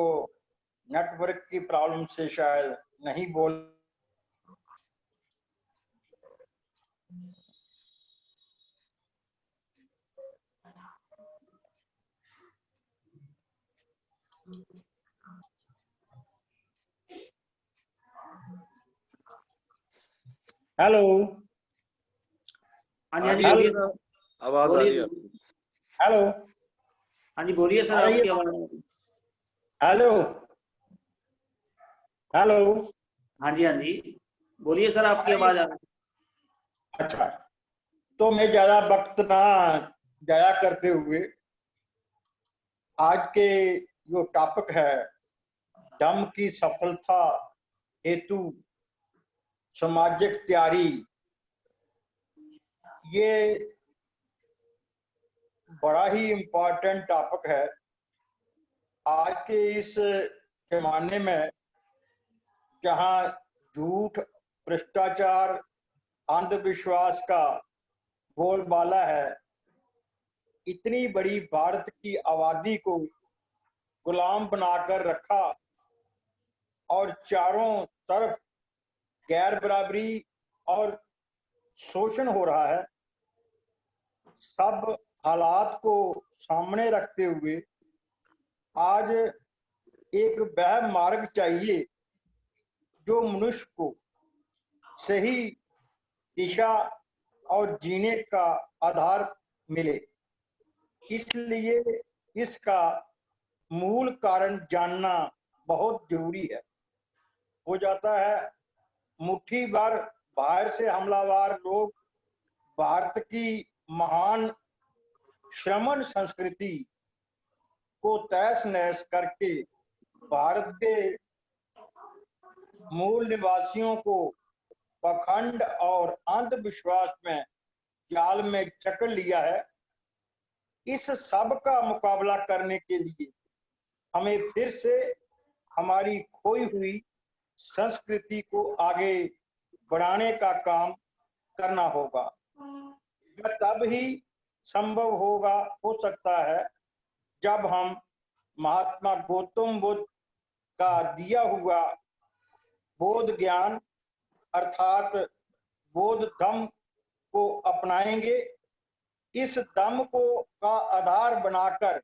नेटवर्क की प्रॉब्लम से शायद नहीं बोल, हेलो। हाँ जी, बोलिए सर, आवाज आ रही है? हेलो। हाँ जी, बोलिए सर, आपकी आवाज। Hello hello. हाँ जी, हाँ जी, बोलिए सर, आपकी आवाज आ रही है। अच्छा, तो मैं ज्यादा वक्त ना जाया करते हुए आज के जो टॉपिक है, धम्म की सफलता हेतु सामाजिक तैयारी, ये बड़ा ही इम्पोर्टेंट टॉपिक है। आज के इस जमाने में जहां झूठ, भ्रष्टाचार, अंधविश्वास का बोलबाला है, इतनी बड़ी भारत की आबादी को गुलाम बनाकर रखा और चारों तरफ गैर बराबरी और शोषण हो रहा है। सब हालात को सामने रखते हुए आज एक वह मार्ग चाहिए जो मनुष्य को सही दिशा और जीने का आधार मिले। इसलिए इसका मूल कारण जानना बहुत जरूरी है। हो जाता है मुट्ठी भर बाहर से हमलावर लोग भारत की महान श्रमण संस्कृति को तहस नहस करके भारत के मूल निवासियों को पाखंड और अंधविश्वास में जाल में जकड़ लिया है। इस सब का मुकाबला करने के लिए हमें फिर से हमारी खोई हुई संस्कृति को आगे बढ़ाने का काम करना होगा। यह तब ही संभव हो सकता है जब हम महात्मा गौतम बुद्ध का दिया हुआ बोध ज्ञान अर्थात बोध धम्म को अपनाएंगे। इस धम्म को का आधार बनाकर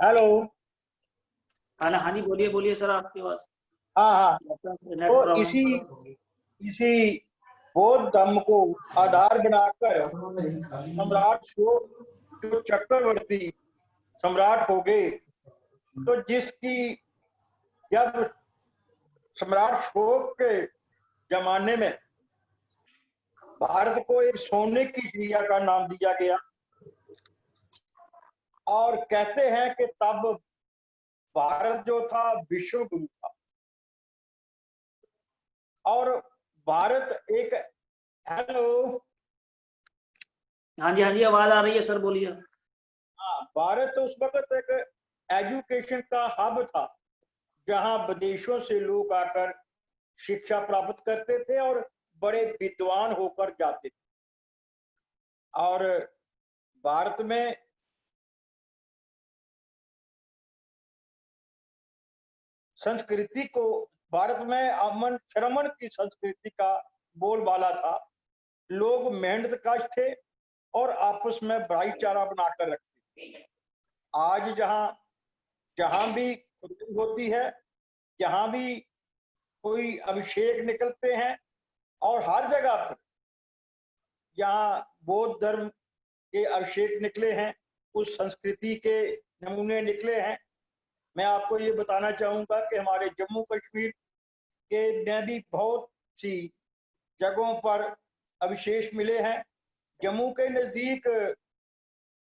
हेलो। हाँ जी, बोलिए बोलिए सर, आपकी आवाज। हाँ, तो प्रॉब्लम। इसी बौद्ध धम्म को आधार बनाकर सम्राट अशोक जो चक्रवर्ती सम्राट हो गए, तो जिसकी जब सम्राट अशोक के जमाने में भारत को एक सोने की चिड़िया का नाम दिया गया और कहते हैं कि तब भारत जो था विश्व गुरु था और भारत एक हेलो। हाँ जी आवाज आ रही है सर, बोलिए। हाँ, भारत उस वक्त एक एजुकेशन का हब था जहां विदेशों से लोग आकर शिक्षा प्राप्त करते थे और बड़े विद्वान होकर जाते थे। और भारत में संस्कृति को भारत में अमन श्रमण की संस्कृति का बोलबाला था। लोग मेहनत कश थे और आपस में भाईचारा बनाकर रखते थे। आज जहां भी होती है, जहां भी कोई अभिषेक निकलते हैं और हर जगह पर जहां बौद्ध धर्म के अभिषेक निकले हैं, उस संस्कृति के नमूने निकले हैं। मैं आपको ये बताना चाहूंगा कि हमारे जम्मू कश्मीर के में भी बहुत सी जगहों पर अवशेष मिले हैं। जम्मू के नजदीक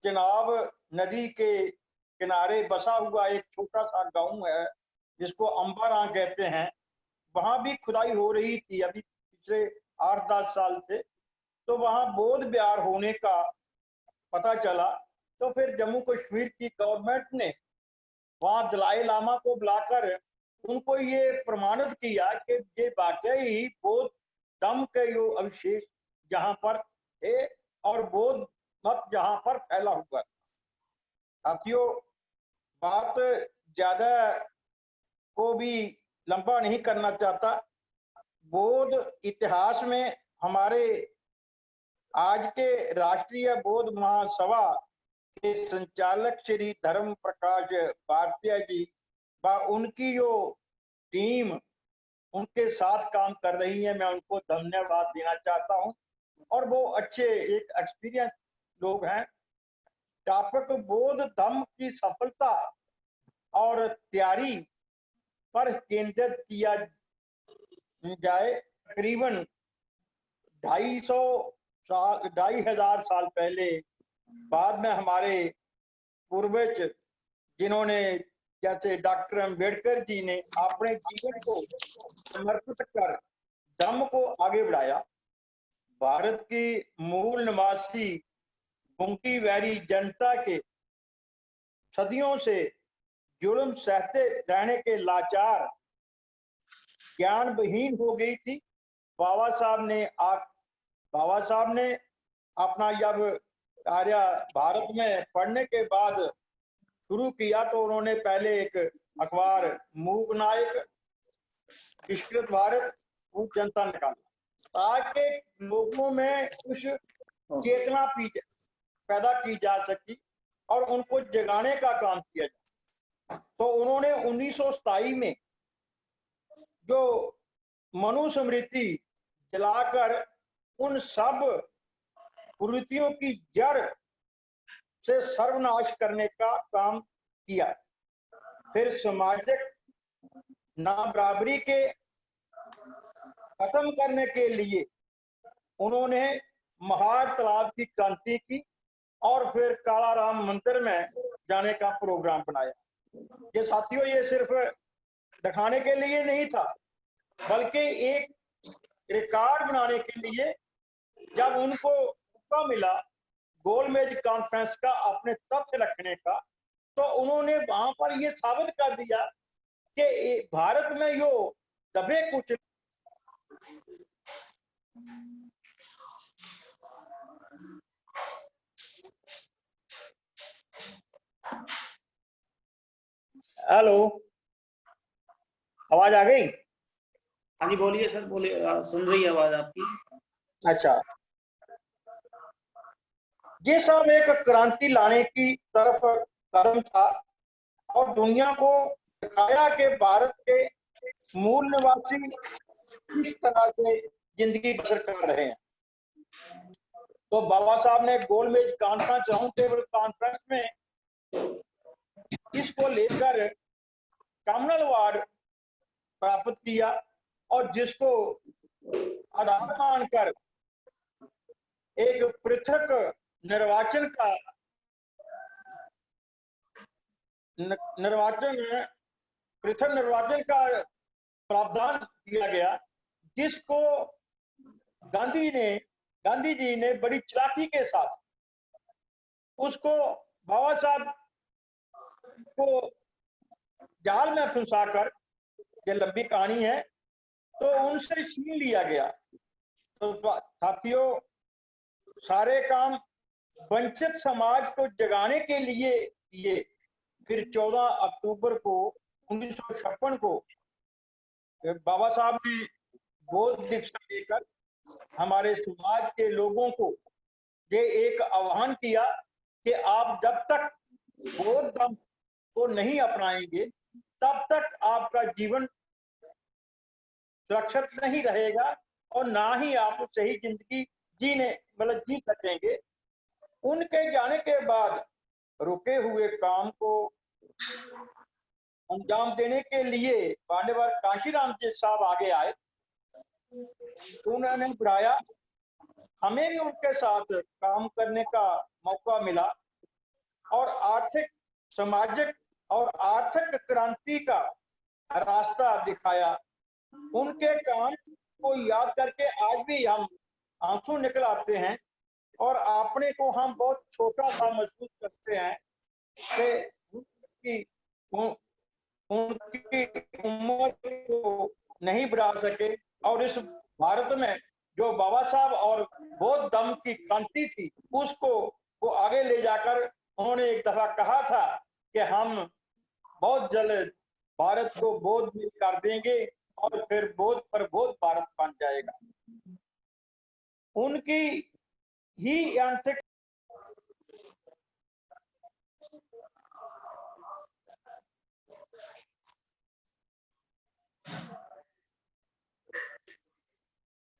चिनाब नदी के किनारे बसा हुआ एक छोटा सा गांव है जिसको अंबारा कहते हैं। वहां भी खुदाई हो रही थी अभी पिछले 8-10 साल से, तो वहां बौद्ध विहार होने का पता चला। तो फिर जम्मू कश्मीर की गवर्नमेंट ने वहां दलाई लामा को बुलाकर उनको ये प्रमाणित किया कि ये वाकई ही बौद्ध धम्म के जो अवशेष जहां पर थे और बौद्ध मत जहां पर फैला हुआ था। साथियों, बात ज्यादा को भी लंबा नहीं करना चाहता। बौद्ध इतिहास में हमारे आज के राष्ट्रीय बौद्ध महासभा के संचालक श्री धर्म प्रकाश भारतीय जी व उनकी जो टीम उनके साथ काम कर रही है, मैं उनको धन्यवाद देना चाहता हूं। और वो अच्छे एक एक्सपीरियंस लोग हैं। टॉपिक बौद्ध धम्म की सफलता और तैयारी पर केंद्रित किया जाए। तकरीबन 2,500 साल पहले बाद में हमारे पूर्वज जिन्होंने जैसे डॉक्टर अम्बेडकर जी ने अपने जीवन को समर्पित कर धम्म को आगे बढ़ाया। भारत की मूल निवासी भूखी वैरी जनता के सदियों से जुल्म सहते रहने के लाचार, ज्ञान विहीन हो गई थी। बाबा साहब ने अपना जब कार्य भारत में पढ़ने के बाद शुरू किया तो उन्होंने पहले एक अखबार मूक नायक विस्तृत भारत वो जनता निकाला ताकि लोगों में कुछ चेतना पैदा की जा सकी और उनको जगाने का काम किया जाए। तो उन्होंने 1927 में जो मनुस्मृति जलाकर उन सब कुरीतियों की जड़ से सर्वनाश करने का काम किया। फिर सामाजिक नाबराबरी के खत्म करने के लिए उन्होंने महार तालाब की क्रांति की और फिर काला राम मंदिर में जाने का प्रोग्राम बनाया। ये साथियों, ये सिर्फ दिखाने के लिए नहीं था, बल्कि एक रिकॉर्ड बनाने के लिए। जब उनको मौका मिला गोलमेज कॉन्फ्रेंस का अपने तथ्य रखने का, तो उन्होंने वहां पर ये साबित कर दिया कि भारत में यो दबे कुछ हेलो, आवाज आ गई? हाँ जी बोलिए सर, बोलिए, सुन रही है आवाज आपकी। अच्छा, ये सब एक क्रांति लाने की तरफ कदम था और दुनिया को दिखाया कि भारत के मूल निवासी किस तरह से जिंदगी बसर कर रहे हैं। तो बाबा साहब ने गोलमेज कॉन्फ्रेंस, राउंड टेबल कॉन्फ्रेंस में इसको लेकर कॉमनल अवार्ड प्राप्त किया और जिसको आधार मानकर एक पृथक निर्वाचन का प्रावधान किया गया, जिसको गांधी जी ने बड़ी चालाकी के साथ उसको बाबा साहब को जाल में फंसाकर, ये लंबी कहानी है, तो उनसे छीन लिया गया। तो साथियों, सारे काम वंचित समाज को जगाने के लिए किए। फिर 14 अक्टूबर को 1956 को बाबा साहब ने बौद्ध दीक्षा देकर हमारे समाज के लोगों को ये एक आह्वान किया कि आप जब तक बौद्ध धर्म को नहीं अपनाएंगे तब तक आपका जीवन सुरक्षित नहीं रहेगा और ना ही आप सही जिंदगी जी सकेंगे। उनके जाने के बाद रुके हुए काम को अंजाम देने के लिए मान्यवर काशीराम जी साहब आगे आए। उन्होंने बुलाया, हमें भी उनके साथ काम करने का मौका मिला और आर्थिक, सामाजिक और आर्थिक क्रांति का रास्ता दिखाया। उनके काम को याद करके आज भी हम आंसू निकल आते हैं और अपने को हम बहुत छोटा सा महसूस करते हैं कि उनकी उम्र को नहीं बढ़ा सके। और इस भारत में जो बाबा साहब और बौद्ध धर्म की क्रांति थी उसको वो आगे ले जाकर उन्होंने एक दफा कहा था कि हम बहुत जल्द भारत को बौद्ध में कर देंगे और फिर बौद्ध पर बौद्ध भारत बन जाएगा। उनकी ही आंतरिक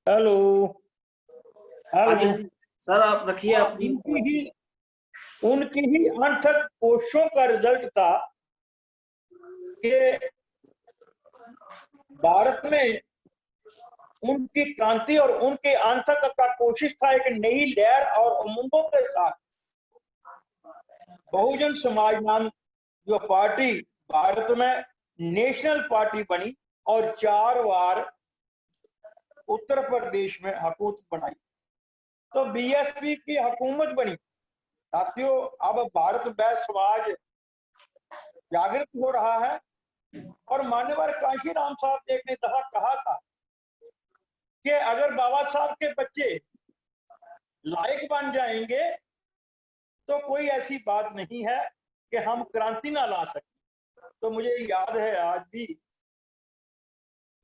हेलो सर, आप रखिए अपनी। उनकी ही अनथक कोशिशों का रिजल्ट था कि भारत में उनकी क्रांति और उनके अनथक का कोशिश था एक नई लहर और उमंगों के साथ बहुजन समाज नाम जो पार्टी भारत में नेशनल पार्टी बनी और 4 बार उत्तर प्रदेश में हुकूमत बनाई। तो बीएसपी की हुकूमत बनी। साथियों, अब भारत में समाज जागृत हो रहा है। और मान्यवर कांशीराम साहब ने एक दफा कहा था कि अगर बाबा साहब के बच्चे लायक बन जाएंगे तो कोई ऐसी बात नहीं है कि हम क्रांति ना ला सकें। तो मुझे याद है आज भी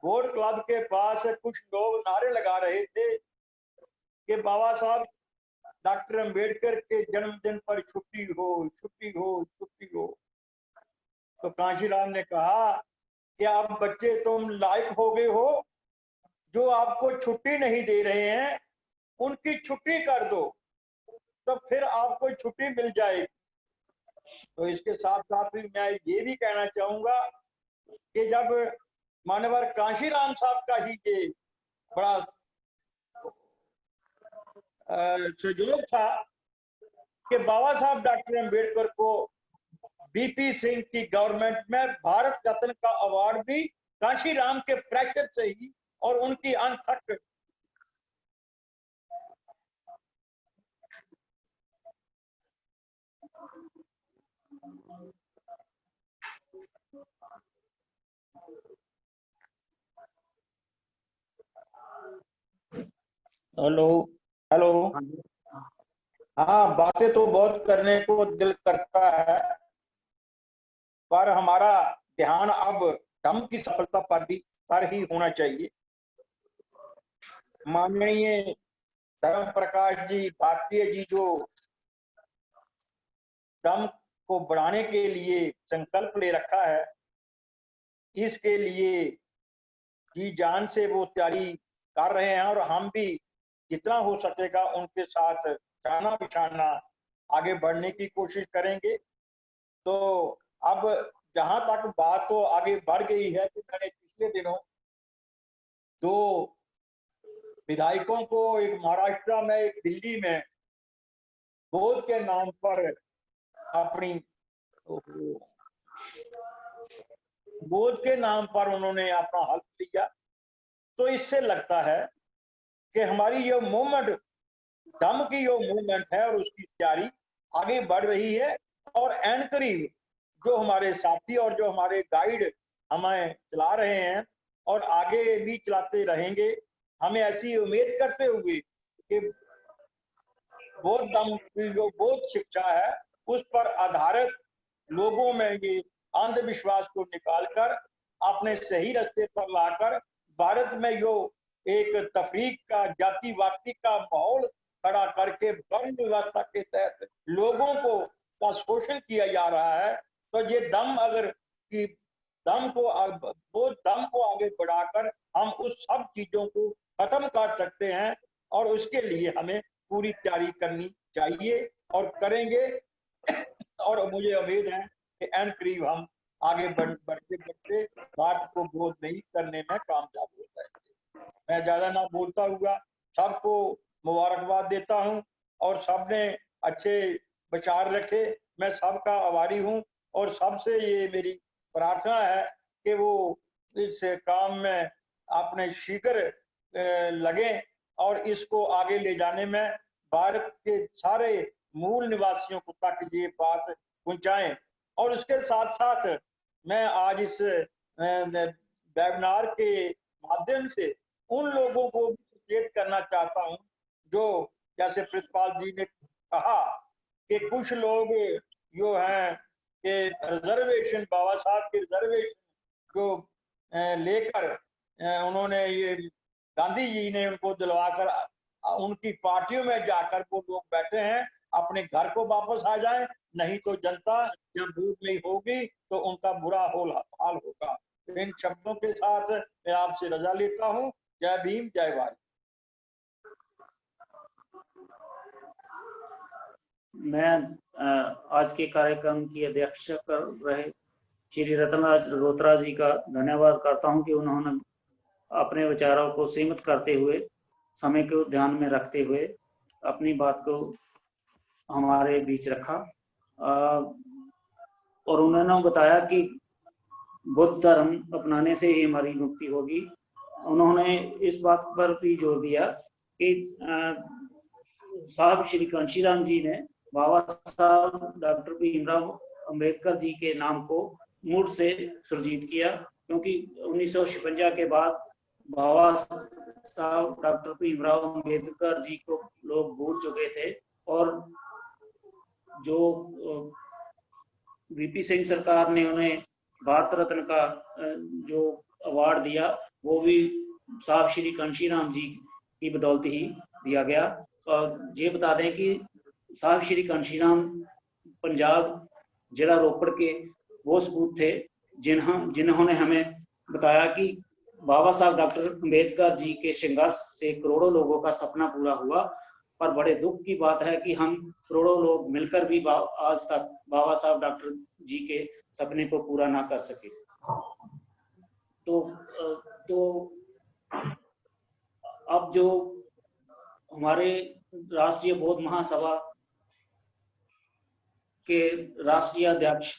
बोर्ड क्लब के पास कुछ लोग नारे लगा रहे थे कि बाबा साहब डॉक्टर अंबेडकर के जन्मदिन पर छुट्टी हो, छुट्टी हो, छुट्टी हो। तो कांशीराम ने कहा कि आप बच्चे तुम लायक हो गए हो, जो आपको छुट्टी नहीं दे रहे हैं उनकी छुट्टी कर दो, तो फिर आपको छुट्टी मिल जाएगी। तो इसके साथ साथ मैं ये भी कहना चाहूंगा कि जब मानवर कांशीराम साहब का ही ये बड़ा सहयोग था कि बाबा साहब डॉक्टर अंबेडकर को बीपी सिंह की गवर्नमेंट में भारत रत्न का अवार्ड भी कांशीराम के प्रेशर से ही और उनकी अनथक हेलो हेलो हाँ, बातें तो बहुत करने को दिल करता है, पर हमारा ध्यान अब धम्म की सफलता पर ही होना चाहिए। माननीय धर्म प्रकाश जी भारतीय जी जो धम्म को बढ़ाने के लिए संकल्प ले रखा है, इसके लिए जी जान से वो तैयारी कर रहे हैं और हम भी जितना हो सकेगा उनके साथ जाना बिछाना आगे बढ़ने की कोशिश करेंगे। तो अब जहां तक बात तो आगे बढ़ गई है कि मैंने पिछले दिनों 2 विधायकों को, एक महाराष्ट्र में एक दिल्ली में, बोध के नाम पर अपनी बोध के नाम पर उन्होंने अपना हल्फ लिया। तो इससे लगता है कि हमारी जो मूवमेंट, धम्म की जो मूवमेंट है और उसकी तैयारी आगे बढ़ रही है। और एंड करीब जो हमारे साथी और जो हमारे गाइड हमें चला रहे हैं और आगे भी चलाते रहेंगे, हमें ऐसी उम्मीद करते हुए कि बौद्ध धम्म की जो बौद्ध शिक्षा है उस पर आधारित लोगों में ये अंधविश्वास को निकालकर अपने सही रास्ते पर लाकर भारत में जो एक तफरीक का, जातिवादी का माहौल खड़ा करके वर्ण व्यवस्था के तहत लोगों को का शोषण किया जा रहा है, तो ये धम्म अगर कि धम्म को आगे बढ़ाकर हम उस सब चीजों को खत्म कर सकते हैं। और उसके लिए हमें पूरी तैयारी करनी चाहिए और करेंगे। और मुझे उम्मीद है कि एंड करीब हम आगे बढ़ते बढ़ते भारत को बोध नहीं करने में कामयाब हो जाएंगे। मैं ज्यादा ना बोलता हुआ सबको मुबारकबाद देता हूं और सबने अच्छे विचार रखे। मैं सबका आभारी हूं और सबसे ये मेरी प्रार्थना है कि वो इस काम में अपने शीघ्र लगे और इसको आगे ले जाने में भारत के सारे मूल निवासियों को तक ये बात पहुंचाएं। और उसके साथ साथ मैं आज इस वेबिनार के माध्यम से उन लोगों को भी सचेत करना चाहता हूं जो जैसे प्रितपाल जी ने कहा कि कुछ लोग जो हैं कि रिजर्वेशन, बाबा साहब के रिजर्वेशन को लेकर उन्होंने ये गांधी जी ने उनको दिलवाकर उनकी पार्टियों में जाकर वो लोग बैठे हैं, अपने घर को वापस आ जाएं, नहीं तो जनता जब दूर नहीं होगी तो उनका बुरा हाल होगा। इन शब्दों के साथ मैं आपसे रजा लेता हूं। जय भीम, जय भारत। मैं आज के कार्यक्रम की अध्यक्षता कर रहे श्री रतनलाल चरगोत्रा जी का धन्यवाद करता हूं कि उन्होंने अपने विचारों को सीमित करते हुए, समय को ध्यान में रखते हुए अपनी बात को हमारे बीच रखा और उन्होंने बताया कि बुद्ध धर्म अपनाने से ही हमारी मुक्ति होगी। उन्होंने इस बात पर भी जोर दिया कि साहब श्री कांशीराम जी ने, बाबा साहब डॉक्टर भीमराव अम्बेडकर जी के नाम को मुड़ से सुरजीत किया, क्योंकि 1956 के बाद बाबा साहब डॉक्टर भीमराव अम्बेडकर जी को लोग भूल चुके थे, और जो वीपी सिंह सरकार ने उन्हें भारत रत्न का जो अवार्ड दिया वो भी साहब श्री कांशीराम जी की बदौलत ही दिया गया। और ये बता दें कि साहब श्री कांशीराम पंजाब जिला रोपड़ के वो सपूत थे जिन्होंने हमें बताया कि बाबा साहब डॉक्टर अम्बेडकर जी के संघर्ष से करोड़ों लोगों का सपना पूरा हुआ, पर बड़े दुख की बात है कि हम करोड़ों लोग मिलकर भी आज तक बाबा साहब डॉक्टर जी के सपने को पूरा ना कर सके। तो अब जो हमारे राष्ट्रीय बौद्ध महासभा के राष्ट्रीय अध्यक्ष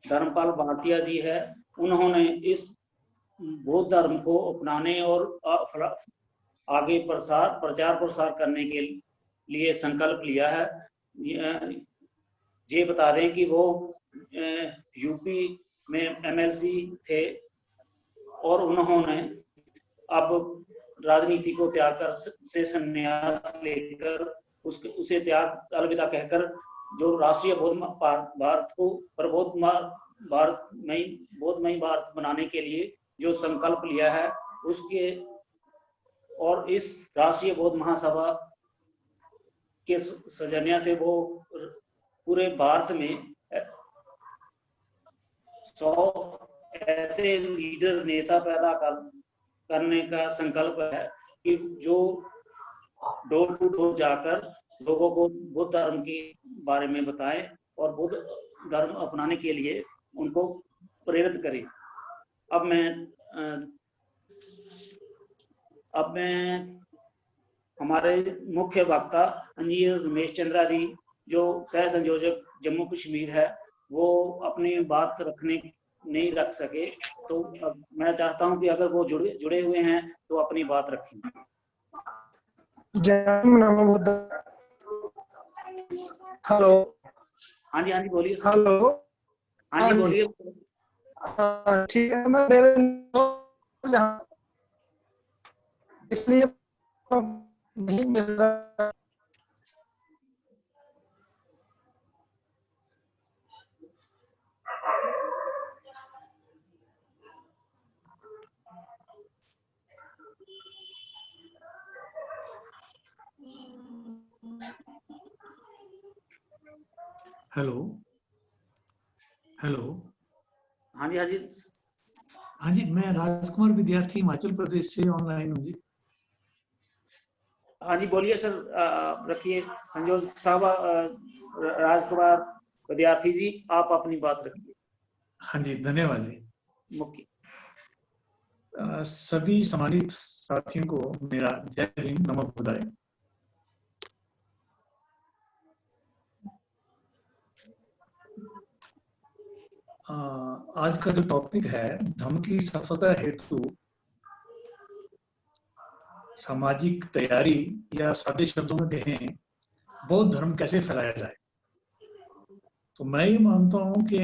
धर्मपाल भाटिया जी है, उन्होंने इस बौद्ध धर्म को अपनाने और आगे प्रचार प्रसार करने के लिए संकल्प लिया है। ये बता दें कि वो यूपी में एमएलसी थे और उन्होंने अब राजनीति को त्याग कर से संन्यास लेकर उसे त्याग अलविदा कहकर जो राष्ट्रीय बौद्ध भारत को बौद्धमयी भारत बनाने के लिए जो संकल्प लिया है उसके और इस राष्ट्रीय बौद्ध महासभा के सौजन्य से वो पूरे भारत में 100 ऐसे लीडर नेता पैदा करने का संकल्प है कि जो डोर टू डोर जाकर लोगों को बुद्ध धर्म के बारे में बताएं और बुद्ध धर्म अपनाने के लिए उनको प्रेरित करें। अब मैं हमारे मुख्य वक्ता इंजीनियर रमेश चंद्रा जी जो सह संयोजक जम्मू कश्मीर है वो अपनी बात नहीं रख सके, तो मैं चाहता हूं कि अगर वो जुड़े हुए हैं तो अपनी बात रखें। जय नमो बुद्ध। हेलो। हाँ जी बोलिए। हेलो। हाँ जी बोलिए। ठीक है, मैं मेरे इसलिए नहीं मिल रहा। Hello hello. हाँ जी, मैं राजकुमार विद्यार्थी हिमाचल प्रदेश से ऑनलाइन हूँ जी। हाँ जी बोलिए सर, रखिए संयोजक साहब राजकुमार विद्यार्थी जी, आप अपनी बात रखिए। हाँ जी, धन्यवाद जी। मुख्य सभी सम्मानित साथियों को मेरा जय हिंद, नमो बुद्धाय। आज का जो टॉपिक है धम्म की सफलता हेतु सामाजिक तैयारी, या सादे शब्दों में कहें बौद्ध धर्म कैसे फैलाया जाए। तो मैं ये मानता हूं कि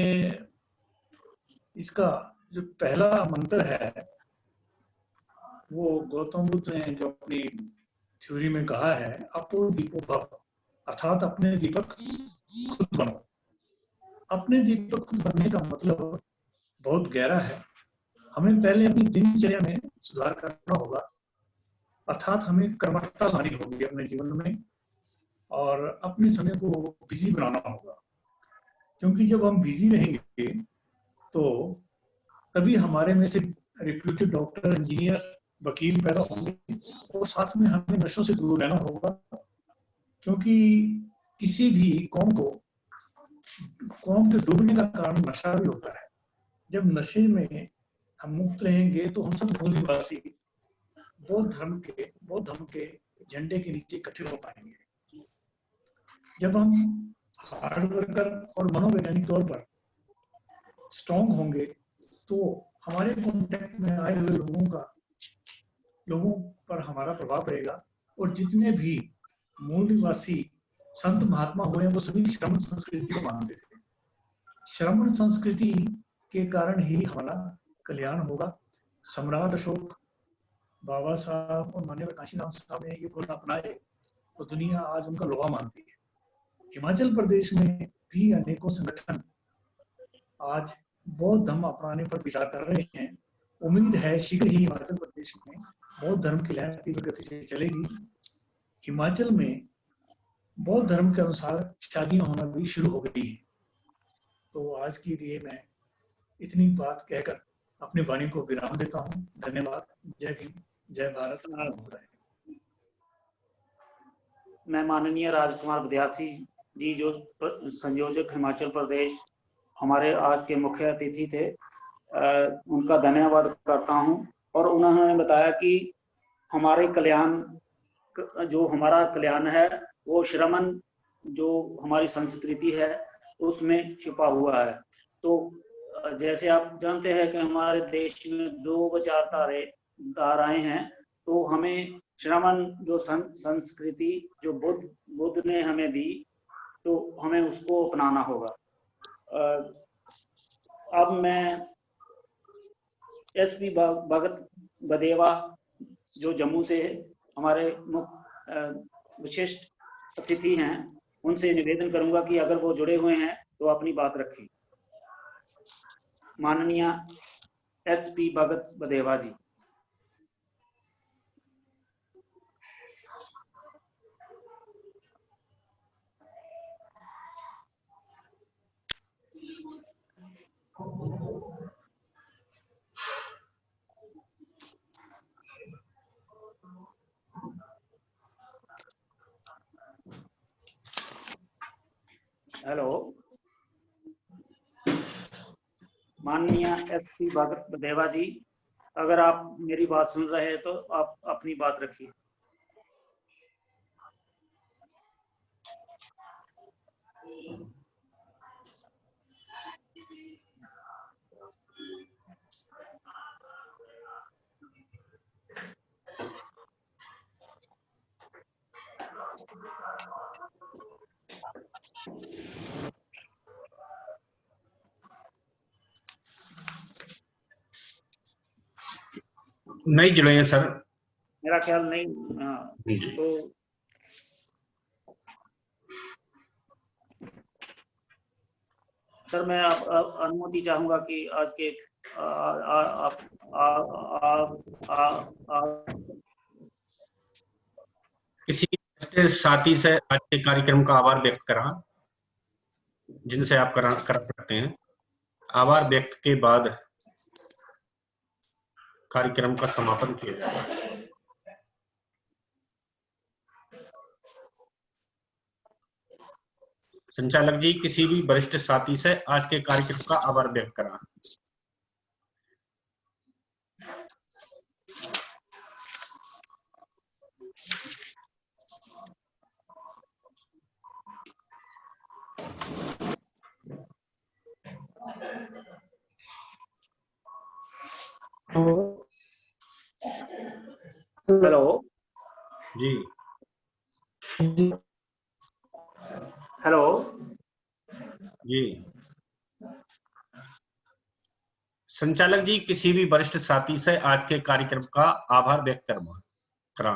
इसका जो पहला मंत्र है वो गौतम बुद्ध ने जो अपनी थ्योरी में कहा है, अपो दीपो भव, अर्थात अपने दीपक खुद बनो। अपने दीपक खुद बनने का मतलब बहुत गहरा है। हमें पहले अपनी दिनचर्या में सुधार करना होगा, अर्थात हमें कर्मठता लानी होगी अपने जीवन में और अपने समय को बिजी बनाना होगा। क्योंकि जब हम बिजी रहेंगे तो तभी हमारे में से रिप्यूटेड डॉक्टर, इंजीनियर, वकील पैदा होंगे और साथ में हमें नशों से दूर रहना होगा। क्योंकि किसी भी कौम के डूबने का कारण नशा भी होता है। जब नशे में हम मुक्त रहेंगे तो हम सब मूलनिवासी बौद्ध धर्म के झंडे के नीचे इकट्ठे हो पाएंगे। जब हम हार्ड वर्कर और मनोवैज्ञानिक तौर पर स्ट्रॉन्ग होंगे तो हमारे कॉन्टेक्ट में आए हुए लोगों पर हमारा प्रभाव रहेगा। और जितने भी मूल निवासी संत महात्मा हुए वो सभी श्रम संस्कृति को मानते थे। श्रमण संस्कृति के कारण ही हमारा कल्याण होगा। सम्राट अशोक, बाबा साहब और माननीय काशीराम साहब ने ये गुण अपनाए तो दुनिया आज उनका लोहा मानती है। हिमाचल प्रदेश में भी अनेकों संगठन आज बौद्ध धर्म अपनाने पर विचार कर रहे हैं। उम्मीद है शीघ्र ही हिमाचल प्रदेश में बौद्ध धर्म की लहर तीव्र गति से चलेगी। हिमाचल में बौद्ध धर्म के अनुसार शादियां होना भी शुरू हो गई है। तो आज के लिए मैं इतनी बात कहकर अपनी वाणी को विराम देता हूँ। धन्यवाद। जय भीम, जय भारत। आनंद रहे। मैं माननीय राजकुमार विद्यार्थी जी जो संयोजक हिमाचल प्रदेश हमारे आज के मुख्य अतिथि थे, उनका धन्यवाद करता हूं। और उन्होंने बताया कि हमारे कल्याण, जो हमारा कल्याण है वो श्रमण जो हमारी संस्कृति है उसमें छिपा हुआ है। तो जैसे आप जानते हैं कि हमारे देश में 2 विचारधाराएं हैं, तो हमें श्रमण जो संस्कृति जो बुद्ध ने हमें दी, तो हमें उसको अपनाना होगा। अब मैं एसपी भगत बदेवा जो जम्मू से हमारे विशिष्ट अतिथि हैं, उनसे निवेदन करूंगा कि अगर वो जुड़े हुए हैं तो अपनी बात रखें। माननीय एसपी भगत बदेवा जी। हेलो, माननीय एसपी भगत बदेवा जी, अगर आप मेरी बात सुन रहे हैं तो आप अपनी बात रखिए। नहीं जुड़े हैं सर, मेरा ख्याल नहीं। तो सर मैं आप अनुमति चाहूंगा कि आज के किसी साथी से आज के कार्यक्रम का आभार व्यक्त करा, जिनसे आप कर सकते हैं। आभार व्यक्त के बाद कार्यक्रम का समापन किया जाएगा। संचालक जी, किसी भी वरिष्ठ साथी से आज के कार्यक्रम का आभार व्यक्त करा। हेलो जी, हेलो जी। संचालक जी, किसी भी वरिष्ठ साथी से आज के कार्यक्रम का आभार व्यक्त करा।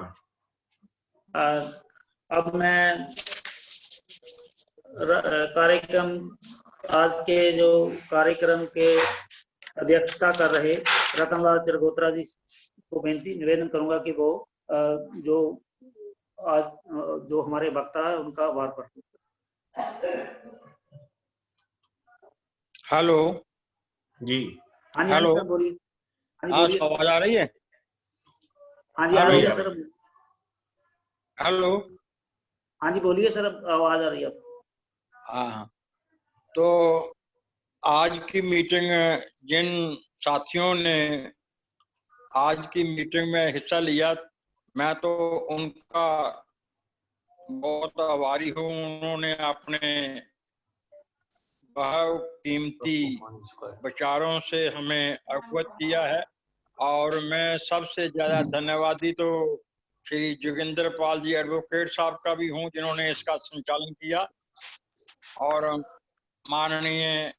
अब मैं कार्यक्रम, आज के जो कार्यक्रम के अध्यक्षता कर रहे रतनलाल चरगोत्रा जी को निवेदन करूंगा कि वो जो आज जो हमारे वक्ता है उनका आभार करते। हेलो जी। हाँ जी, हेलो सर बोलिए। आज आवाज आ रही है? हाँ जी आ रही है सर। हेलो। हाँ जी बोलिए सर, आवाज आ रही है। हाँ, तो आज की मीटिंग, जिन साथियों ने आज की मीटिंग में हिस्सा लिया, मैं तो उनका बहुत आभारी हूँ। उन्होंने अपने बहुत कीमती विचारों से हमें अवगत किया है। और मैं सबसे ज्यादा धन्यवादी तो श्री जोगिंदर पाल जी एडवोकेट साहब का भी हूँ, जिन्होंने इसका संचालन किया। और माननीय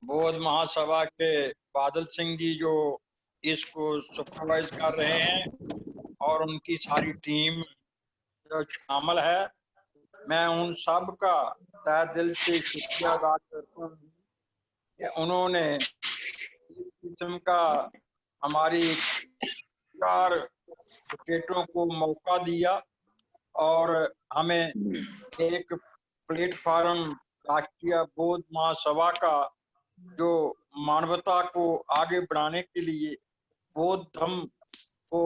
बौद्ध महासभा के बादल सिंह जी जो इसको सुपरवाइज कर रहे हैं और उनकी सारी टीम जो शामिल है, मैं उन सब का तहे दिल से शुक्रिया अदा करता हूँ कि उन्होंने इस किस्म का हमारी 4 स्टेटों को मौका दिया और हमें एक प्लेटफॉर्म राष्ट्रीय बौद्ध महासभा का जो मानवता को आगे बढ़ाने के लिए, बौद्ध धर्म को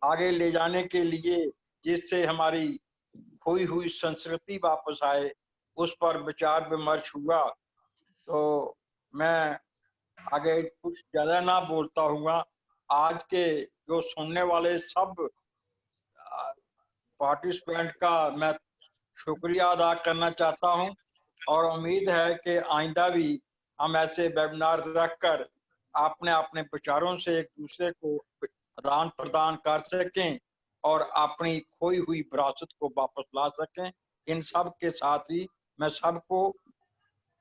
आगे ले जाने के लिए, जिससे हमारी खोई हुई संस्कृति वापस आए, उस पर विचार विमर्श हुआ। तो मैं आगे कुछ ज्यादा ना बोलता हुआ आज के जो सुनने वाले सब पार्टिसिपेंट का मैं शुक्रिया अदा करना चाहता हूं और उम्मीद है कि आइंदा भी हम ऐसे वेबिनार रखकर अपने अपने विचारों से एक दूसरे को आदान प्रदान कर सकें और अपनी खोई हुई विरासत को वापस ला सकें। इन सब के साथ ही मैं सबको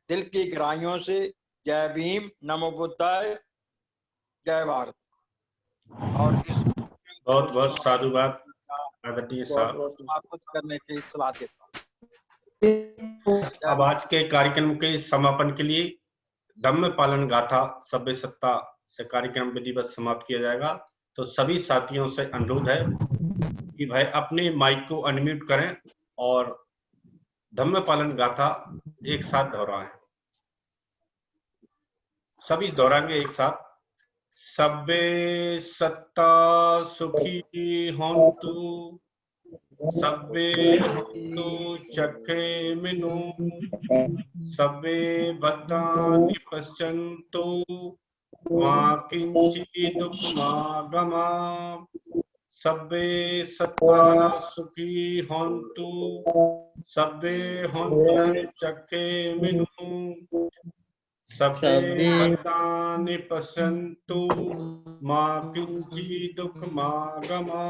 दिल की गहराइयों से जय भीम, नमो बुद्धाय, जय भारत और इस बहुत बहुत साधुवाद आदरणीय साहब। समाप्त करने की सलाह देता हूँ। अब आज के कार्यक्रम के समापन के लिए धम्म पालन गाथा सभ्य सत्ता से कार्यक्रम विधिवत समाप्त किया जाएगा। तो सभी साथियों से अनुरोध है कि भाई अपने माइक को अनम्यूट करें और धम्म पालन गाथा एक साथ दोहराएं। सभी दोहराएंगे एक साथ। सभ्य सत्ता सुखी होन्तु, सभ्य होन्तु चखे मिनु, सभ्य भद्राणि पश्यन्तु, मा किंचित् दुःखमागमा। सभ्य सत्ता सुखी होन्तु, सभ्य होन्तु चखे मिनु, सभ्य भद्राणि पश्यन्तु, मा किंचित् दुःखमागमा।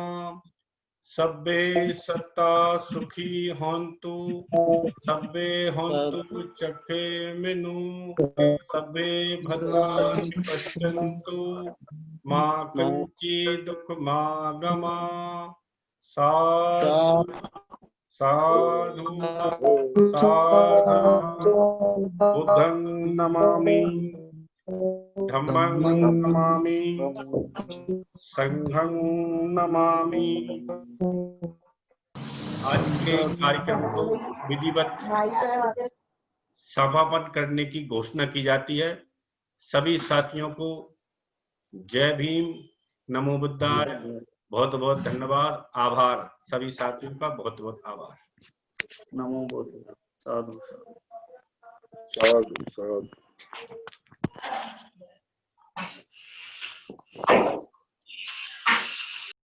सभ्य सत्ता सुखी होन्तु, सभ्य होन्तु चखे मिनु, सभ्य भद्राणि पश्यन्तु, मा किंचित् दुःखमागमा। साधु साधु साधु। बुद्धं नमामि, धम्मं नमामि, संघं नमामि। आज के कार्यक्रम को विधिवत समापन करने की घोषणा की जाती है। सभी साथियों को जय भीम, नमो बुद्धाय, बहुत बहुत धन्यवाद, आभार। सभी साथियों का बहुत बहुत आभार। नमो बुद्धाय। साधु साधु साधु साधु।